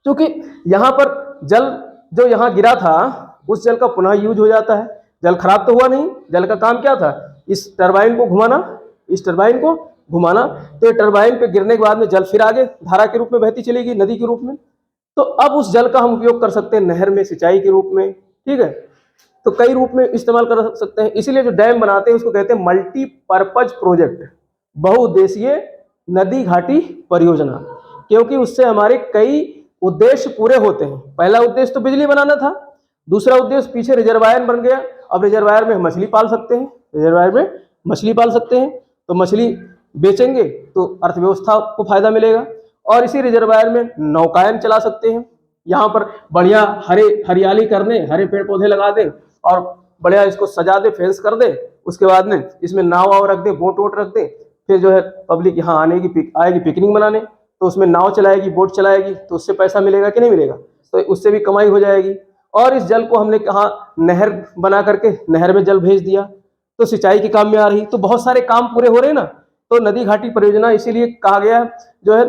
क्योंकि यहाँ पर जल जो यहाँ गिरा था उस जल का पुनः यूज हो जाता है। जल खराब तो हुआ नहीं, जल का काम क्या था, इस टरबाइन को घुमाना, इस टरबाइन को घुमाना। तो ये टरबाइन पे गिरने के बाद में जल फिर आगे धारा के रूप में बहती चलेगी, नदी के रूप में। तो अब उस जल का हम उपयोग कर सकते हैं नहर में, सिंचाई के रूप में, ठीक है। तो कई रूप में इस्तेमाल कर सकते हैं। इसीलिए जो डैम बनाते हैं उसको कहते हैं मल्टीपर्पज प्रोजेक्ट, बहुउद्देशीय नदी घाटी परियोजना, क्योंकि उससे हमारे कई उद्देश्य पूरे होते हैं। पहला उद्देश्य तो बिजली बनाना था, दूसरा उद्देश्य पीछे रिजर्वायर बन गया, अब रिजर्वायर में मछली पाल सकते हैं, रिजर्वायर में मछली पाल सकते हैं, तो मछली बेचेंगे तो अर्थव्यवस्था को फायदा मिलेगा। और इसी रिजर्वायर में नौकायन चला सकते हैं, यहाँ पर बढ़िया हरियाली कर दें, हरे पेड़ पौधे लगा दें और बढ़िया इसको सजा दे, फेंस कर दे, उसके बाद में इसमें नाव वाव रख दे, बोट वोट रख दे, फिर जो है पब्लिक यहाँ आएगी पिकनिक मनाने, तो उसमें नाव चलाएगी, बोट चलाएगी, तो उससे पैसा मिलेगा कि नहीं मिलेगा, तो उससे भी कमाई हो जाएगी। और इस जल को हमने कहा नहर बना करके नहर में जल भेज दिया तो सिंचाई के काम में आ रही, तो बहुत सारे काम पूरे हो रहे ना। तो नदी घाटी परियोजना इसीलिए कहा गया जो है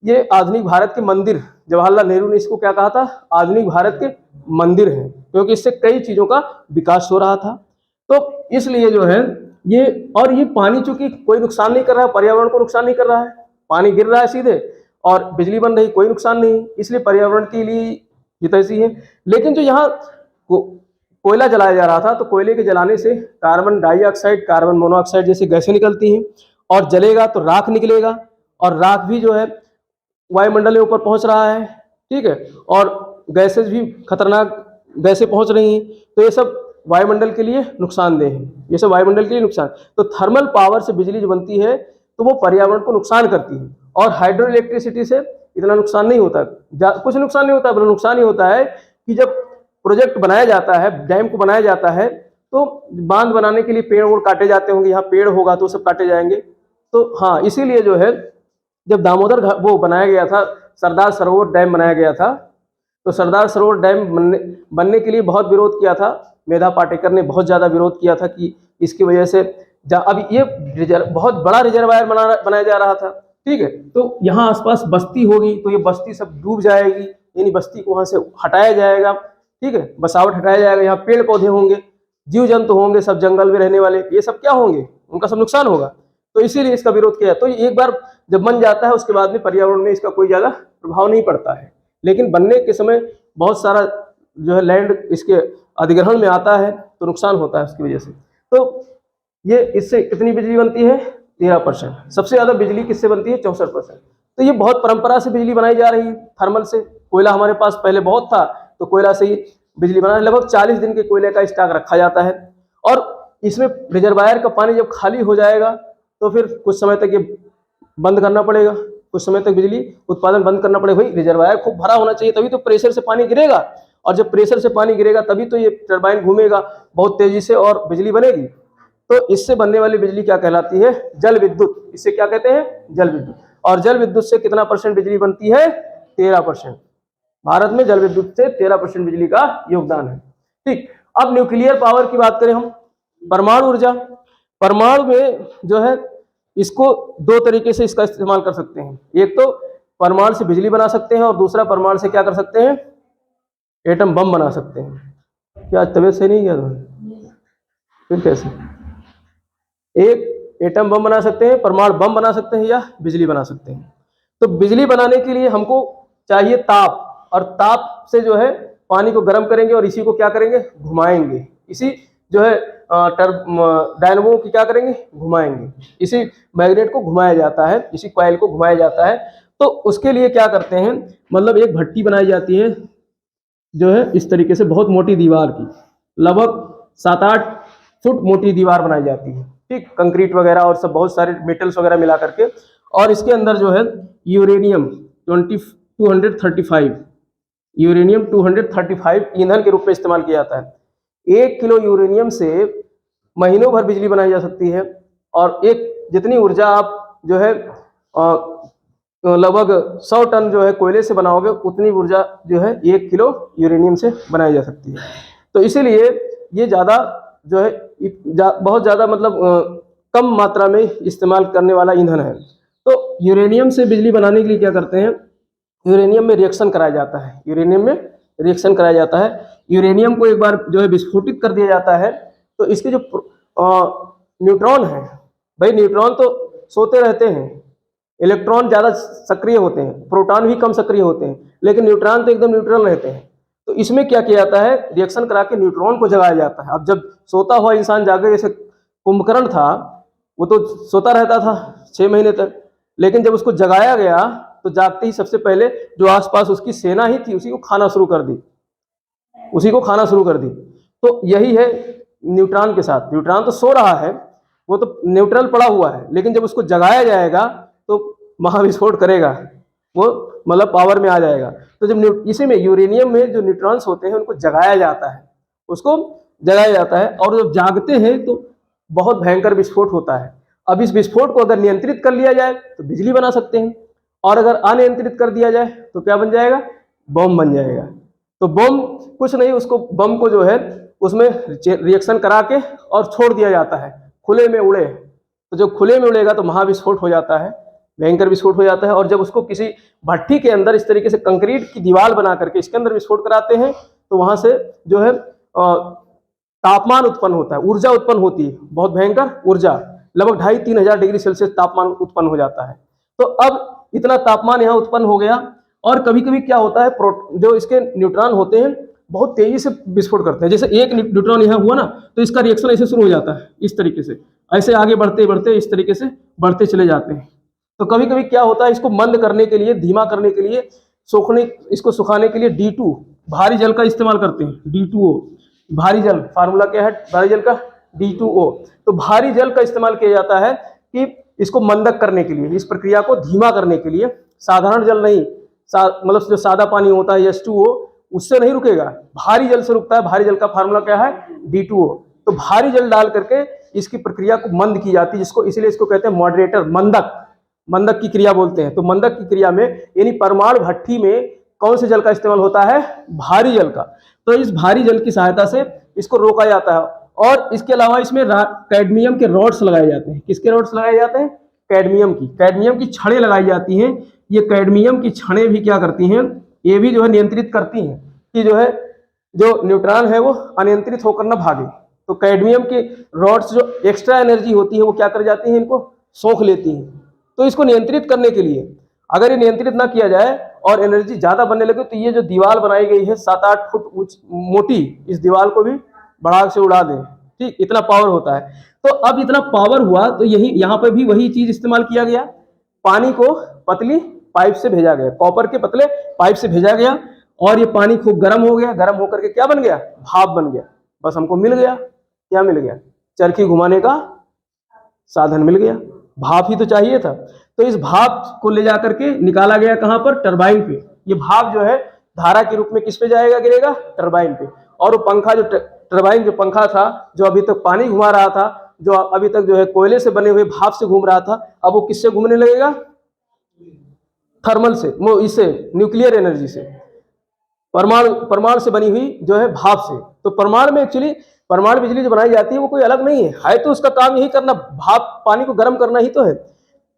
ये आधुनिक भारत के मंदिर, जवाहरलाल नेहरू ने इसको क्या कहा था, आधुनिक भारत के मंदिर हैं, क्योंकि इससे कई चीजों का विकास हो रहा था। तो इसलिए जो है ये, और ये पानी चूंकि कोई नुकसान नहीं कर रहा है, पर्यावरण को नुकसान नहीं कर रहा है, पानी गिर रहा है सीधे और बिजली बन रही, कोई नुकसान नहीं, इसलिए पर्यावरण के लिए हितैषी है। लेकिन जो यहाँ कोयला जलाया जा रहा था, तो कोयले के जलाने से कार्बन डाइऑक्साइड, कार्बन मोनोऑक्साइड जैसी गैसें निकलती हैं, और जलेगा तो राख निकलेगा, और राख भी जो है वायुमंडल में ऊपर पहुंच रहा है, ठीक है, और गैसेज भी खतरनाक गैसें पहुंच रही हैं, तो ये सब वायुमंडल के लिए नुकसानदेह है, ये सब वायुमंडल के लिए नुकसान। तो थर्मल पावर से बिजली जो बनती है तो वो पर्यावरण को नुकसान करती है, और हाइड्रो इलेक्ट्रिसिटी से इतना नुकसान नहीं होता, कुछ नुकसान नहीं होता, बल्कि नुकसान ही होता है कि जब प्रोजेक्ट बनाया जाता है, डैम को बनाया जाता है, तो बांध बनाने के लिए पेड़ वोड़ काटे जाते होंगे, यहाँ पेड़ होगा तो सब काटे जाएंगे। तो हाँ, इसीलिए जो है जब दामोदर वो बनाया गया था, सरदार सरोवर डैम बनाया गया था, तो सरदार सरोवर डैम बनने के लिए बहुत विरोध किया था, मेधा पाटेकर ने बहुत ज़्यादा विरोध किया था कि इसकी वजह से अब ये बहुत बड़ा रिजर्वायर बनाया जा रहा था, ठीक है, तो यहाँ आसपास बस्ती होगी, तो ये बस्ती सब डूब जाएगी, यानी बस्ती को वहाँ से हटाया जाएगा, ठीक है, बसावट हटाया जाएगा, यहाँ पेड़ पौधे होंगे, जीव जंतु होंगे, सब जंगल में रहने वाले, ये सब क्या होंगे, उनका सब नुकसान होगा, तो इसीलिए इसका विरोध किया। तो एक बार जब बन जाता है उसके बाद में पर्यावरण में इसका कोई ज़्यादा प्रभाव नहीं पड़ता है, लेकिन बनने के समय बहुत सारा जो है लैंड इसके अधिग्रहण में आता है तो नुकसान होता है उसकी वजह से। तो ये इससे कितनी बिजली बनती है, 13%। सबसे ज़्यादा बिजली किससे बनती है, 64%। तो ये बहुत परंपरा से बिजली बनाई जा रही है, थर्मल से। कोयला हमारे पास पहले बहुत था, तो कोयला से ही बिजली बनाना। लगभग 40 दिन के कोयले का स्टॉक रखा जाता है और इसमें रिजर्वायर का पानी जब खाली हो जाएगा तो फिर कुछ समय तक ये बंद करना पड़ेगा, कुछ समय तक बिजली उत्पादन बंद करना पड़ेगा। भाई रिजर्वायर खूब भरा होना चाहिए, तभी तो प्रेशर से पानी गिरेगा, और जब प्रेशर से पानी गिरेगा तभी तो ये टरबाइन घूमेगा बहुत तेजी से और बिजली बनेगी। तो इससे बनने वाली बिजली क्या कहलाती है? जल विद्युत। इसे क्या कहते हैं? जल विद्युत। और जल विद्युत से कितना % बिजली बनती है? 13%। भारत में जल विद्युत से 13% बिजली का योगदान है। ठीक, अब न्यूक्लियर पावर की बात करें हम, परमाणु ऊर्जा। परमाणु में जो है इसको 2 तरीके से इसका इस्तेमाल कर सकते हैं। एक तो परमाणु से बिजली बना सकते हैं और दूसरा परमाणु से क्या कर सकते हैं? एटम बम बना सकते हैं। क्या तबीयत सही नहीं है? फिर कैसे? एक एटम बम बना सकते हैं, परमाणु बम बना सकते हैं, या बिजली बना सकते हैं। तो बिजली बनाने के लिए हमको चाहिए ताप, और ताप से जो है पानी को गर्म करेंगे और इसी को क्या करेंगे? घुमाएंगे। इसी जो है डायनमो की क्या करेंगे? घुमाएंगे। इसी मैग्नेट को घुमाया जाता है, इसी कॉइल को घुमाया जाता है। तो उसके लिए क्या करते हैं, मतलब एक भट्टी बनाई जाती है जो है इस तरीके से, बहुत मोटी दीवार की, लगभग 7-8 फुट मोटी दीवार बनाई जाती है। ठीक, कंक्रीट वगैरह और सब बहुत सारे मेटल्स वगैरह मिला करके, और इसके अंदर जो है यूरेनियम 235 यूरेनियम 235 ईंधन के रूप में इस्तेमाल किया जाता है। 1 किलो यूरेनियम से महीनों भर बिजली बनाई जा सकती है, और एक जितनी ऊर्जा आप जो है लगभग 100 टन जो है कोयले से बनाओगे, उतनी ऊर्जा जो है 1 किलो यूरेनियम से बनाई जा सकती है। तो इसीलिए ये ज़्यादा जो है बहुत ज़्यादा मतलब कम मात्रा में इस्तेमाल करने वाला ईंधन है। तो यूरेनियम से बिजली बनाने के लिए क्या करते हैं? यूरेनियम में रिएक्शन कराया जाता है। यूरेनियम में रिएक्शन कराया जाता है। यूरेनियम को एक बार जो है विस्फोटित कर दिया जाता है, तो इसके जो न्यूट्रॉन है, भाई न्यूट्रॉन तो सोते रहते हैं, इलेक्ट्रॉन ज़्यादा सक्रिय होते हैं, प्रोटॉन भी कम सक्रिय होते हैं, लेकिन न्यूट्रॉन तो एकदम न्यूट्रल रहते हैं। तो इसमें क्या किया जाता है? रिएक्शन करा के न्यूट्रॉन को जगाया जाता है। अब जब सोता हुआ इंसान जागे, जैसे कुंभकर्ण था, वो तो सोता रहता था 6 महीने तक, लेकिन जब उसको जगाया गया तो जागते ही सबसे पहले जो आसपास उसकी सेना ही थी उसी को खाना शुरू कर दी। तो यही है न्यूट्रॉन के साथ। न्यूट्रॉन तो सो रहा है, वो तो न्यूट्रल पड़ा हुआ है, लेकिन जब उसको जगाया जाएगा तो महाविस्फोट करेगा, वो मतलब पावर में आ जाएगा। तो जब इसी में यूरेनियम में जो न्यूट्रॉन्स होते हैं उनको जगाया जाता है, और जब जागते हैं तो बहुत भयंकर विस्फोट होता है। अब इस विस्फोट को अगर नियंत्रित कर लिया जाए तो बिजली बना सकते हैं, और अगर अनियंत्रित कर दिया जाए तो क्या बन जाएगा? बम बन जाएगा। तो बम कुछ नहीं, उसको बम को जो है उसमें रिएक्शन करा के और छोड़ दिया जाता है, खुले में उड़े। तो जब खुले में उड़ेगा तो महाविस्फोट हो जाता है, भयंकर विस्फोट हो जाता है। और जब उसको किसी भट्टी के अंदर इस तरीके से कंक्रीट की दीवार बना करके इसके अंदर विस्फोट कराते हैं, तो वहां से जो है तापमान उत्पन्न होता है, ऊर्जा उत्पन्न होती है, बहुत भयंकर ऊर्जा, लगभग 2500-3000 हजार डिग्री सेल्सियस तापमान उत्पन्न हो जाता है। तो अब इतना तापमान यहाँ उत्पन्न हो गया। और कभी कभी क्या होता है, जो इसके न्यूट्रॉन होते हैं बहुत तेजी से विस्फोट करते हैं। जैसे एक न्यूट्रॉन यहाँ हुआ ना, तो इसका रिएक्शन ऐसे शुरू हो जाता है, इस तरीके से, ऐसे आगे बढ़ते बढ़ते इस तरीके से बढ़ते चले जाते हैं। तो कभी कभी क्या होता है, इसको मंद करने के लिए, धीमा करने के लिए, इसको सुखाने के लिए D2 भारी जल का इस्तेमाल करते हैं। D2O भारी जल, फार्मूला क्या है भारी जल का? D2O। तो भारी जल का इस्तेमाल किया जाता है कि इसको मंदक करने के लिए, इस प्रक्रिया को धीमा करने के लिए। साधारण जल नहीं, मतलब जो सादा पानी होता है H2O, उससे नहीं रुकेगा, भारी जल से रुकता है। भारी जल का फार्मूला क्या है? D2O। तो भारी जल डाल करके इसकी प्रक्रिया को मंद की जाती है, जिसको इसलिए इसको कहते हैं मॉडरेटर, मंदक की क्रिया बोलते हैं। तो मंदक की क्रिया में, यानी परमाणु भट्टी में कौन से जल का इस्तेमाल होता है? भारी जल का। तो इस भारी जल की सहायता से इसको रोका जाता है। और इसके अलावा इसमें कैडमियम के रॉड्स लगाए जाते हैं। किसके रॉड्स लगाए जाते हैं? कैडमियम की छड़ें लगाई जाती हैं। ये कैडमियम की छड़ें भी क्या करती हैं? ये भी जो है नियंत्रित करती हैं कि जो है जो न्यूट्रॉन है वो अनियंत्रित होकर न भागे। तो कैडमियम के रॉड्स जो एक्स्ट्रा एनर्जी होती है वो क्या कर जाती हैं? इनको सोख लेती हैं। तो इसको नियंत्रित करने के लिए, अगर ये नियंत्रित ना किया जाए और एनर्जी ज्यादा बनने लगे, तो ये जो दीवार बनाई गई है 7-8 फुट मोटी, इस दीवार को भी बढ़ा से उड़ा दें। ठीक, इतना पावर होता है। तो अब इतना पावर हुआ तो यहाँ पर भी वही चीज इस्तेमाल किया गया। पानी को पतली पाइप से भेजा गया, कॉपर के पतले पाइप से भेजा गया, और ये पानी खूब गर्म हो गया, गर्म होकर के क्या बन गया, भाप बन गया। बस हमको मिल गया, क्या मिल गया, चरखी घुमाने का साधन मिल गया। भाप ही तो चाहिए था। तो इस भाप को ले जाकर के निकाला गया कहां पर, टरबाइन पे। ये भाप जो है धारा के रूप में किस पे जाएगा, गिरेगा, टरबाइन पे। और वो पंखा जो टरबाइन जो पंखा था, जो अभी तक पानी घुमा रहा था, जो अभी तक जो है कोयले से बने हुए भाप से घूम रहा था, अब वो किससे घूमने लगेगा, थर्मल से, वो इससे न्यूक्लियर एनर्जी से, परमाणु से बनी हुई जो है भाप से। तो परमाणु में एक्चुअली परमाणु बिजली जो बनाई जाती है वो कोई अलग नहीं है तो उसका काम यही करना, भाप पानी को गर्म करना ही तो है।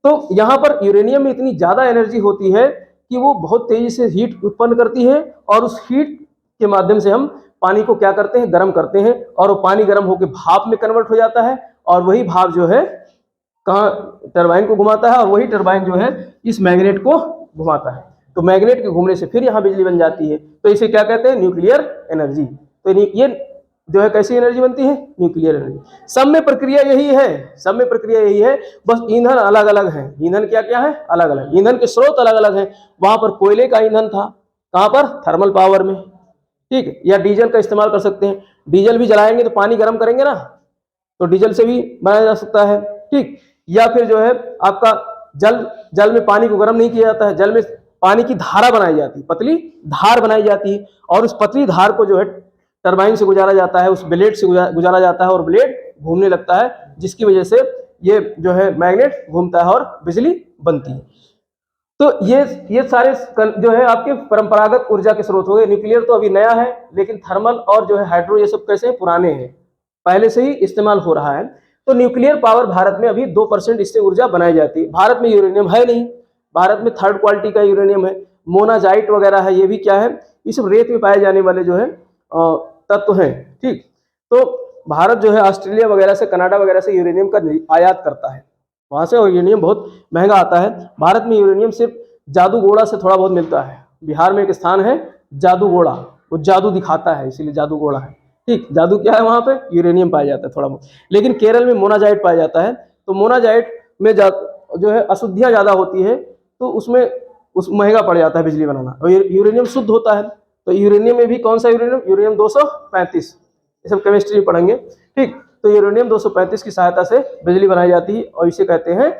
तो यहाँ पर यूरेनियम में इतनी ज्यादा एनर्जी होती है कि वो बहुत तेजी से हीट उत्पन्न करती है, और उस हीट के माध्यम से हम पानी को क्या करते हैं, गर्म करते हैं, और वो पानी गर्म होकर भाप में कन्वर्ट हो जाता है, और वही भाप जो है कहाँ, टरबाइन को घुमाता है, और वही टरबाइन जो है इस मैग्नेट को घुमाता है। तो मैग्नेट के घूमने से फिर यहाँ बिजली बन जाती है। तो इसे क्या कहते हैं, न्यूक्लियर एनर्जी। तो ये जो है कैसी एनर्जी बनती है, न्यूक्लियर एनर्जी। सब में प्रक्रिया यही है, सब में प्रक्रिया यही है, बस ईंधन अलग अलग है। ईंधन क्या क्या है, अलग अलग, ईंधन के स्रोत अलग अलग हैं। वहां पर कोयले का ईंधन था, कहां पर, थर्मल पावर में, ठीक है। या डीजल का इस्तेमाल कर सकते हैं, डीजल भी जलाएंगे तो पानी गर्म करेंगे ना, तो डीजल से भी बनाया जा सकता है, ठीक। या फिर जो है आपका जल में पानी को गर्म नहीं किया जाता है, जल में पानी की धारा बनाई जाती है, पतली धार बनाई जाती है, और उस पतली धार को जो है टरबाइन से गुजारा जाता है, उस ब्लेड से गुजारा जाता है, और ब्लेड घूमने लगता है, जिसकी वजह से ये जो है मैग्नेट घूमता है और बिजली बनती है। तो ये सारे जो है आपके परंपरागत ऊर्जा के स्रोत हो गए। न्यूक्लियर तो अभी नया है, लेकिन थर्मल और जो है हाइड्रो ये सब कैसे हैं, पुराने हैं, पहले से ही इस्तेमाल हो रहा है। तो न्यूक्लियर पावर भारत में अभी 2% इससे ऊर्जा बनाई जाती है। भारत में यूरेनियम है नहीं, भारत में थर्ड क्वालिटी का यूरेनियम है, मोनाजाइट वगैरह है, ये भी क्या है, ये सब रेत में पाए जाने वाले जो है तत्व हैं, ठीक। तो भारत जो है ऑस्ट्रेलिया वगैरह से, कनाडा वगैरह से यूरेनियम का आयात करता है, वहां से यूरेनियम बहुत महंगा आता है। भारत में यूरेनियम सिर्फ जादूगोड़ा से थोड़ा बहुत मिलता है। बिहार में एक स्थान है जादूगोड़ा, वो जादू दिखाता है, इसीलिए जादूगोड़ा है, ठीक। जादू क्या है, वहां पे यूरेनियम पाया जाता है थोड़ा बहुत। लेकिन केरल में मोनाजाइट पाया जाता है। तो मोनाजाइट में जो है अशुद्धियां ज्यादा होती है, तो उसमें महंगा पड़ जाता है बिजली बनाना, और यूरेनियम शुद्ध होता है। तो यूरेनियम में भी कौन सा यूरेनियम, यूरेनियम 235, ये सब केमिस्ट्री में पढ़ेंगे, ठीक। तो यूरेनियम 235 की सहायता से बिजली बनाई जाती है, और इसे कहते हैं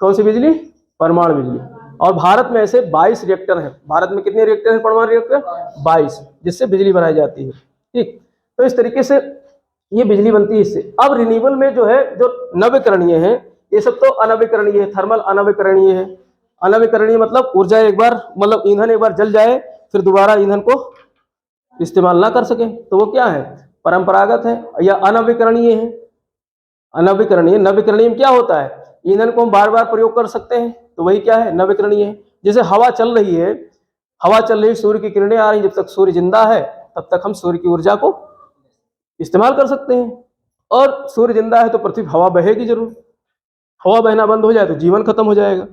कौन सी बिजली, परमाणु बिजली। और भारत में ऐसे 22 रिएक्टर हैं। भारत में कितने रिएक्टर हैं, परमाणु रिएक्टर, 22, जिससे बिजली बनाई जाती है, ठीक। तो इस तरीके से ये बिजली बनती है इससे। अब रिन्यूएबल में जो है, जो नवीकरणीय है, ये सब तो अनवीकरणीय है, थर्मल अनवीकरणीय है। अनवीकरणीय मतलब ऊर्जा एक बार, मतलब ईंधन एक बार जल जाए, फिर दोबारा ईंधन को इस्तेमाल ना कर सके, तो वो क्या है, परंपरागत है, या अनवीकरणीय है। अनवीकरणीय, नवीकरणीय में क्या होता है, ईंधन को हम बार बार प्रयोग कर सकते हैं, तो वही क्या है, नवीकरणीय है। जैसे हवा चल रही है, हवा चल रही है, सूर्य की किरणें आ रही, जब तक सूर्य जिंदा है तब तक हम सूर्य की ऊर्जा को इस्तेमाल कर सकते हैं, और सूर्य जिंदा है तो पृथ्वी हवा बहेगी जरूर। हवा बहना बंद हो जाए तो जीवन खत्म हो जाएगा,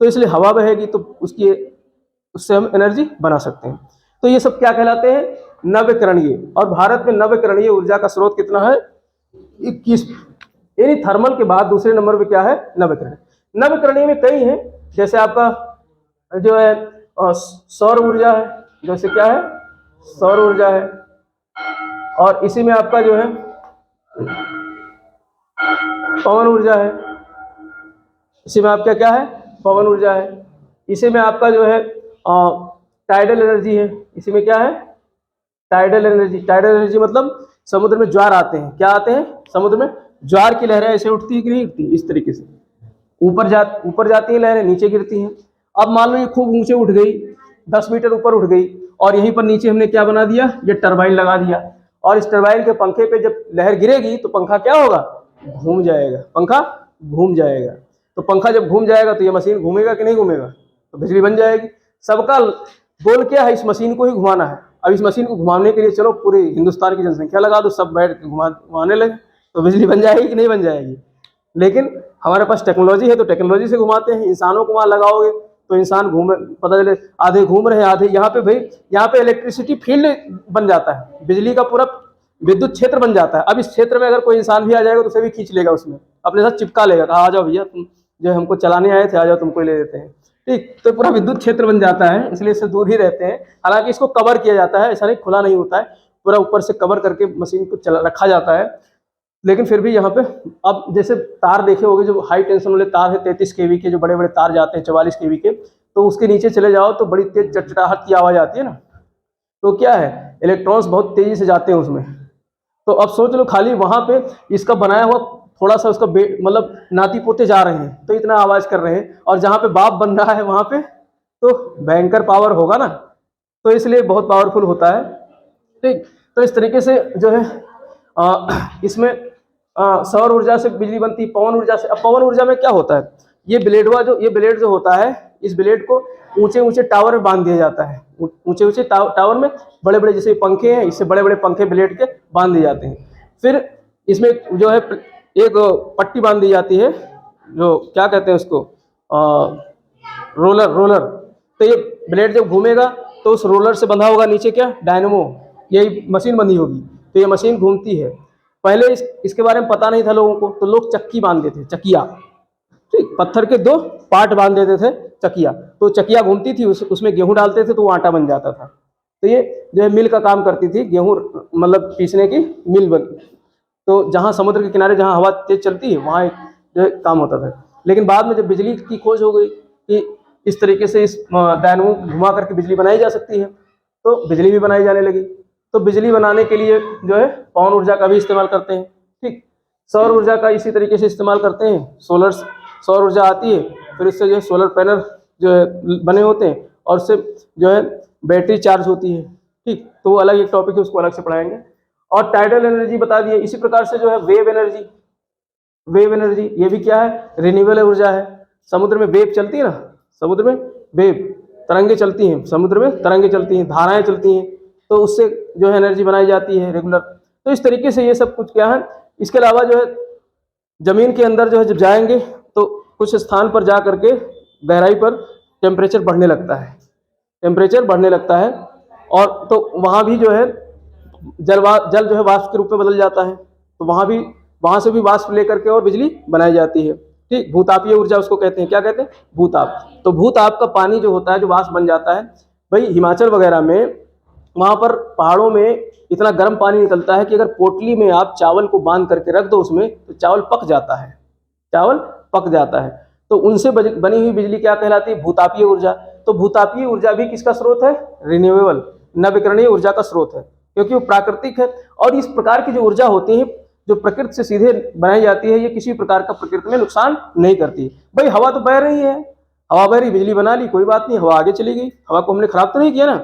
तो इसलिए हवा बहेगी तो उससे हम एनर्जी बना सकते हैं। तो ये सब क्या कहलाते हैं, नवीकरणीय। और भारत में नवीकरणीय ऊर्जा का स्रोत कितना है, 21, यानी थर्मल के बाद दूसरे नंबर पे क्या है, नवीकरणीय। नवीकरणीय में कई हैं, जैसे आपका जो है सौर ऊर्जा है, जैसे क्या है, सौर ऊर्जा है, और इसी में आपका जो है पवन ऊर्जा है, इसी में आपका क्या है, पवन ऊर्जा है। इसी में आपका जो है टाइडल एनर्जी है, इसी में क्या है, टाइडल एनर्जी। टाइडल एनर्जी मतलब समुद्र में ज्वार आते हैं, क्या आते हैं, समुद्र में ज्वार की लहरें ऐसे उठती है कि नहीं उठती, इस तरीके से ऊपर जाती है लहरें, नीचे गिरती हैं। अब मान लो ये खूब ऊंचे उठ गई, 10 मीटर ऊपर उठ गई, और यहीं पर नीचे हमने क्या बना दिया, ये टरबाइन लगा दिया, और इस टरबाइन के पंखे पे जब लहर गिरेगी तो पंखा क्या होगा, घूम जाएगा, पंखा घूम जाएगा। तो पंखा जब घूम जाएगा तो ये मशीन घूमेगा कि नहीं घूमेगा, तो बिजली बन जाएगी। सबका गोल क्या है, इस मशीन को ही घुमाना है। अब इस मशीन को घुमाने के लिए चलो पूरे हिंदुस्तान की जनसंख्या लगा दो, सब बैठ के घुमाने लगे, तो बिजली बन जाएगी कि नहीं बन जाएगी। लेकिन हमारे पास टेक्नोलॉजी है, तो टेक्नोलॉजी से घुमाते हैं। इंसानों को वहां लगाओगे तो इंसान घूमे, पता चले आधे घूम रहे हैं, आधे यहाँ पे, भाई यहाँ पे इलेक्ट्रिसिटी फील्ड बन जाता है, बिजली का पूरा विद्युत क्षेत्र बन जाता है। अब इस क्षेत्र में अगर कोई इंसान भी आ जाएगा तो उसे भी खींच लेगा, उसमें अपने साथ चिपका लेगा, कहा आ जाओ भैया तुम जो हमको चलाने आए थे, आ जाओ तुमको ले लेते हैं। ठीक, तो पूरा विद्युत क्षेत्र बन जाता है, इसलिए इससे दूर ही रहते हैं। हालांकि इसको कवर किया जाता है, ऐसा नहीं खुला नहीं होता है, पूरा ऊपर से कवर करके मशीन को रखा जाता है। लेकिन फिर भी यहाँ पे अब जैसे तार देखे होंगे, जो हाई टेंशन वाले तार है 33 kV के, जो बड़े बड़े तार जाते हैं 44 kV के, तो उसके नीचे चले जाओ तो बड़ी तेज चटचटाहट की आवाज़ आती है ना। तो क्या है, इलेक्ट्रॉन्स बहुत तेज़ी से जाते हैं उसमें। तो अब सोच लो, खाली वहाँ पे इसका बनाया हुआ थोड़ा सा उसका मतलब नाती पोते जा रहे हैं तो इतना आवाज़ कर रहे हैं, और जहाँ पे बाप बन रहा है वहाँ पे तो भयंकर पावर होगा ना, तो इसलिए बहुत पावरफुल होता है। ठीक, तो इस तरीके से जो है इसमें सौर ऊर्जा से बिजली बनती है, पवन ऊर्जा से। अब पवन ऊर्जा में क्या होता है, ये ब्लेड जो होता है, इस ब्लेड को ऊंचे ऊंचे टावर में बांध दिया जाता है। ऊंचे ऊंचे टावर में बड़े बड़े जैसे पंखे हैं, इससे बड़े बड़े पंखे ब्लेड के बांध दिए जाते हैं। फिर इसमें जो है एक पट्टी बांध दी जाती है, जो क्या कहते हैं उसको, रोलर। तो ये ब्लेड जब घूमेगा तो उस रोलर से बंधा होगा नीचे क्या, डायनेमो, यही मशीन बंधी होगी, तो ये मशीन घूमती है। पहले इसके बारे में पता नहीं था लोगों को, तो लोग चक्की बांधते थे, चकिया। ठीक, पत्थर के 2 पार्ट बांध देते थे, चकिया। तो चकिया घूमती थी, उसमें गेहूं डालते थे तो वो आटा बन जाता था। तो ये जो है मिल का काम करती थी, गेहूं मतलब पीसने की मिल बन। तो जहाँ समुद्र के किनारे जहाँ हवा तेज चलती है वहाँ जो है काम होता था। लेकिन बाद में जब बिजली की खोज हो गई कि इस तरीके से इस डायनेमो घुमा करके बिजली बनाई जा सकती है, तो बिजली भी बनाई जाने लगी। तो बिजली बनाने के लिए जो है पवन ऊर्जा का भी इस्तेमाल करते हैं। ठीक, सौर ऊर्जा का इसी तरीके से इस्तेमाल करते हैं। सौर ऊर्जा आती है, फिर इससे जो है सोलर पैनल जो है बने होते हैं, और उससे जो है बैटरी चार्ज होती है। ठीक, तो वो अलग एक टॉपिक है, उसको अलग से पढ़ाएंगे। और टाइडल एनर्जी बता दिए। इसी प्रकार से जो है वेव एनर्जी, ये भी क्या है, रिन्यूएबल ऊर्जा है। समुद्र में वेव चलती है ना, समुद्र में वेव तरंगे चलती हैं, समुद्र में तरंगे चलती हैं, धाराएं चलती हैं, तो उससे जो है एनर्जी बनाई जाती है रेगुलर। तो इस तरीके से ये सब कुछ क्या है। इसके अलावा जो है जमीन के अंदर जो है जब जाएंगे तो कुछ स्थान पर जा करके गहराई पर टेम्परेचर बढ़ने लगता है, और तो वहाँ भी जो है जल जो है वाष्प के रूप में बदल जाता है, तो वहाँ से भी वाष्प लेकर के और बिजली बनाई जाती है। ठीक, भूतापीय ऊर्जा उसको कहते हैं। क्या कहते हैं, भूताप। तो भूताप का पानी जो होता है, जो वाष्प बन जाता है, भाई हिमाचल वगैरह में वहाँ पर पहाड़ों में इतना गर्म पानी निकलता है कि अगर पोटली में आप चावल को बांध करके रख दो उसमें, तो चावल पक जाता है। तो उनसे बनी हुई बिजली क्या कहलाती है, भूतापीय ऊर्जा। तो भूतापीय ऊर्जा भी किसका स्रोत है, रिन्यूएबल, नवीकरणीय ऊर्जा का स्रोत है, क्योंकि वो प्राकृतिक है। और इस प्रकार की जो ऊर्जा होती है, जो प्रकृति से सीधे बनाई जाती है, ये किसी प्रकार का प्रकृति में नुकसान नहीं करती। भाई हवा तो बह रही है, हवा बह रही, बिजली बना ली, कोई बात नहीं, हवा आगे चली गई, हवा को हमने खराब तो नहीं किया ना।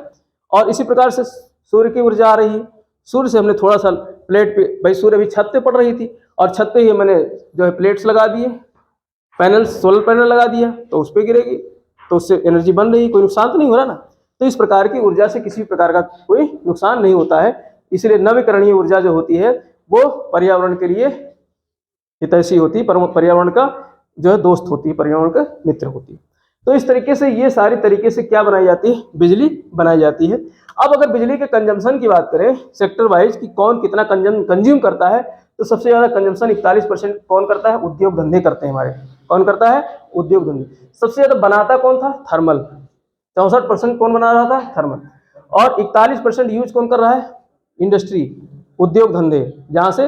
और इसी प्रकार से सूर्य की ऊर्जा आ रही है, सूर्य से हमने थोड़ा सा प्लेट पे, भाई सूर्य अभी छत पे पड़ रही थी और छत पे ही मैंने जो है प्लेट्स लगा दिए, सोलर पैनल लगा दिया, तो उस पर गिरेगी, तो उससे एनर्जी बन रही, कोई नुकसान तो नहीं हो रहा ना। तो इस प्रकार की ऊर्जा से किसी प्रकार का कोई नुकसान नहीं होता है। इसलिए नवीकरणीय ऊर्जा जो होती है वो पर्यावरण के लिए हितैषी होती है, पर्यावरण का जो है दोस्त होती है, पर्यावरण का मित्र होती है। तो इस तरीके से ये सारी तरीके से क्या बनाई जाती है, बिजली बनाई जाती है। अब अगर बिजली के कंजम्पशन की बात करें सेक्टर वाइज कि कौन कितना कंज्यूम करता है, तो सबसे ज़्यादा कंजम्पशन 41% कौन करता है, उद्योग धंधे करते हैं हमारे। कौन करता है, उद्योग धंधे। सबसे ज़्यादा बनाता कौन था, थर्मल। 64% कौन बना रहा था, थर्मल। और 41% यूज कौन कर रहा है, इंडस्ट्री, उद्योग धंधे, जहाँ से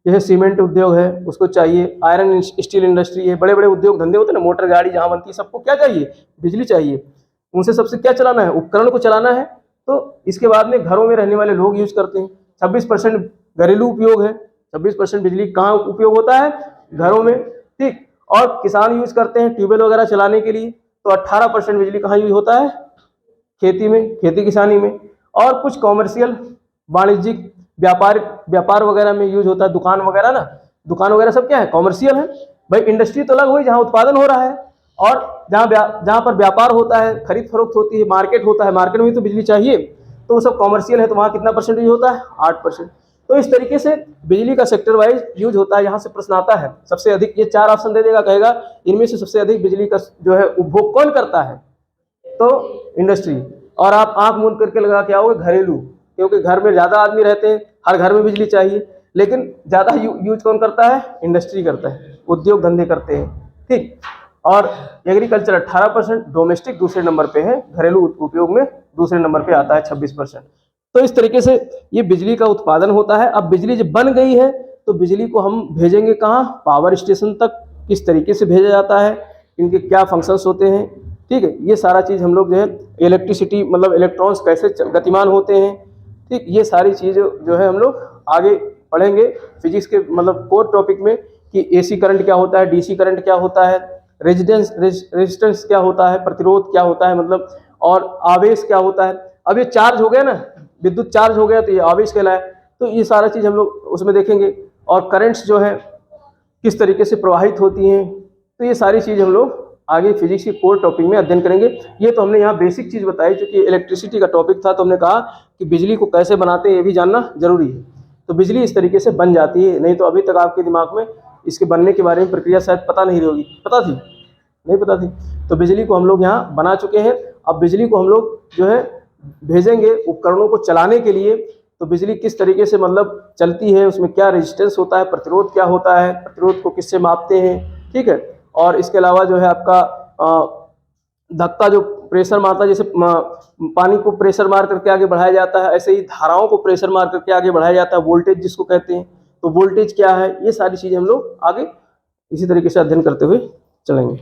जैसे सीमेंट उद्योग है उसको चाहिए, आयरन स्टील इंडस्ट्री है, बड़े बड़े उद्योग धंधे होते हैं ना, मोटर गाड़ी जहाँ बनती है, सबको क्या चाहिए, बिजली चाहिए। उनसे सबसे क्या चलाना है, उपकरण को चलाना है। तो इसके बाद में घरों में रहने वाले लोग यूज करते हैं। 26% घरेलू उपयोग है, 26% बिजली कहाँ उपयोग होता है, घरों में। ठीक, और किसान यूज करते हैं ट्यूबवेल वगैरह चलाने के लिए। तो 18% बिजली कहाँ यूज होता है, खेती में, खेती किसानी में। और कुछ कॉमर्शियल वाणिज्यिक व्यापार वगैरह में यूज होता है, दुकान वगैरह ना, दुकान वगैरह सब क्या है, कॉमर्शियल है। भाई इंडस्ट्री तो अलग हुई जहाँ उत्पादन हो रहा है, और जहाँ पर व्यापार होता है, खरीद फरोख्त होती है, मार्केट होता है, मार्केट में भी तो बिजली चाहिए, तो वो सब कॉमर्शियल है, तो वहाँ कितना परसेंट यूज होता है, 8%। तो इस तरीके से बिजली का सेक्टर वाइज यूज होता है। यहाँ से प्रश्न आता है सबसे अधिक, ये 4 ऑप्शन दे देगा, कहेगा इनमें से सबसे अधिक बिजली का जो है उपभोग कौन करता है, तो इंडस्ट्री। और आप आंख मूंद करके लगा के आओगे घरेलू, क्योंकि घर में ज़्यादा आदमी रहते हैं, हर घर में बिजली चाहिए, लेकिन ज़्यादा यूज कौन करता है, इंडस्ट्री करता है, उद्योग धंधे करते हैं। ठीक, और एग्रीकल्चर 18%, डोमेस्टिक दूसरे नंबर पे है, घरेलू उपयोग में दूसरे नंबर पे आता है 26%। तो इस तरीके से ये बिजली का उत्पादन होता है। अब बिजली जब बन गई है तो बिजली को हम भेजेंगे कहाँ, पावर स्टेशन तक। किस तरीके से भेजा जाता है, इनके क्या फंक्शंस होते हैं, ठीक है, ये सारा चीज़ हम लोग जो है, इलेक्ट्रिसिटी मतलब इलेक्ट्रॉन्स कैसे गतिमान होते हैं, ठीक, ये सारी चीज़ जो है हम लोग आगे पढ़ेंगे फिजिक्स के मतलब कोर टॉपिक में, कि एसी करंट क्या होता है, डीसी करंट क्या होता है, रेजिस्टेंस क्या होता है, प्रतिरोध क्या होता है मतलब, और आवेश क्या होता है। अब ये चार्ज हो गया ना, विद्युत चार्ज हो गया तो ये आवेश कहलाए। तो ये सारा चीज़ हम लोग उसमें देखेंगे, और करंट्स जो है किस तरीके से प्रवाहित होती हैं। तो ये सारी चीज़ हम लोग आगे फिजिक्स के कोर टॉपिक में अध्ययन करेंगे। ये तो हमने यहाँ बेसिक चीज़ बताई, क्योंकि इलेक्ट्रिसिटी का टॉपिक था तो हमने कहा कि बिजली को कैसे बनाते हैं ये भी जानना जरूरी है। तो बिजली इस तरीके से बन जाती है, नहीं तो अभी तक आपके दिमाग में इसके बनने के बारे में प्रक्रिया शायद पता नहीं होगी। पता थी? नहीं पता थी। तो बिजली को हम लोग यहाँ बना चुके हैं। अब बिजली को हम लोग जो है भेजेंगे उपकरणों को चलाने के लिए। तो बिजली किस तरीके से मतलब चलती है, उसमें क्या रेजिस्टेंस होता है, प्रतिरोध क्या होता है, प्रतिरोध को किससे मापते हैं, ठीक है। और इसके अलावा जो है आपका धक्का जो प्रेशर मारता है, जैसे पानी को प्रेशर मार करके आगे बढ़ाया जाता है, ऐसे ही धाराओं को प्रेशर मार करके आगे बढ़ाया जाता है, वोल्टेज जिसको कहते हैं। तो वोल्टेज क्या है, ये सारी चीज़ें हम लोग आगे इसी तरीके से अध्ययन करते हुए चलेंगे।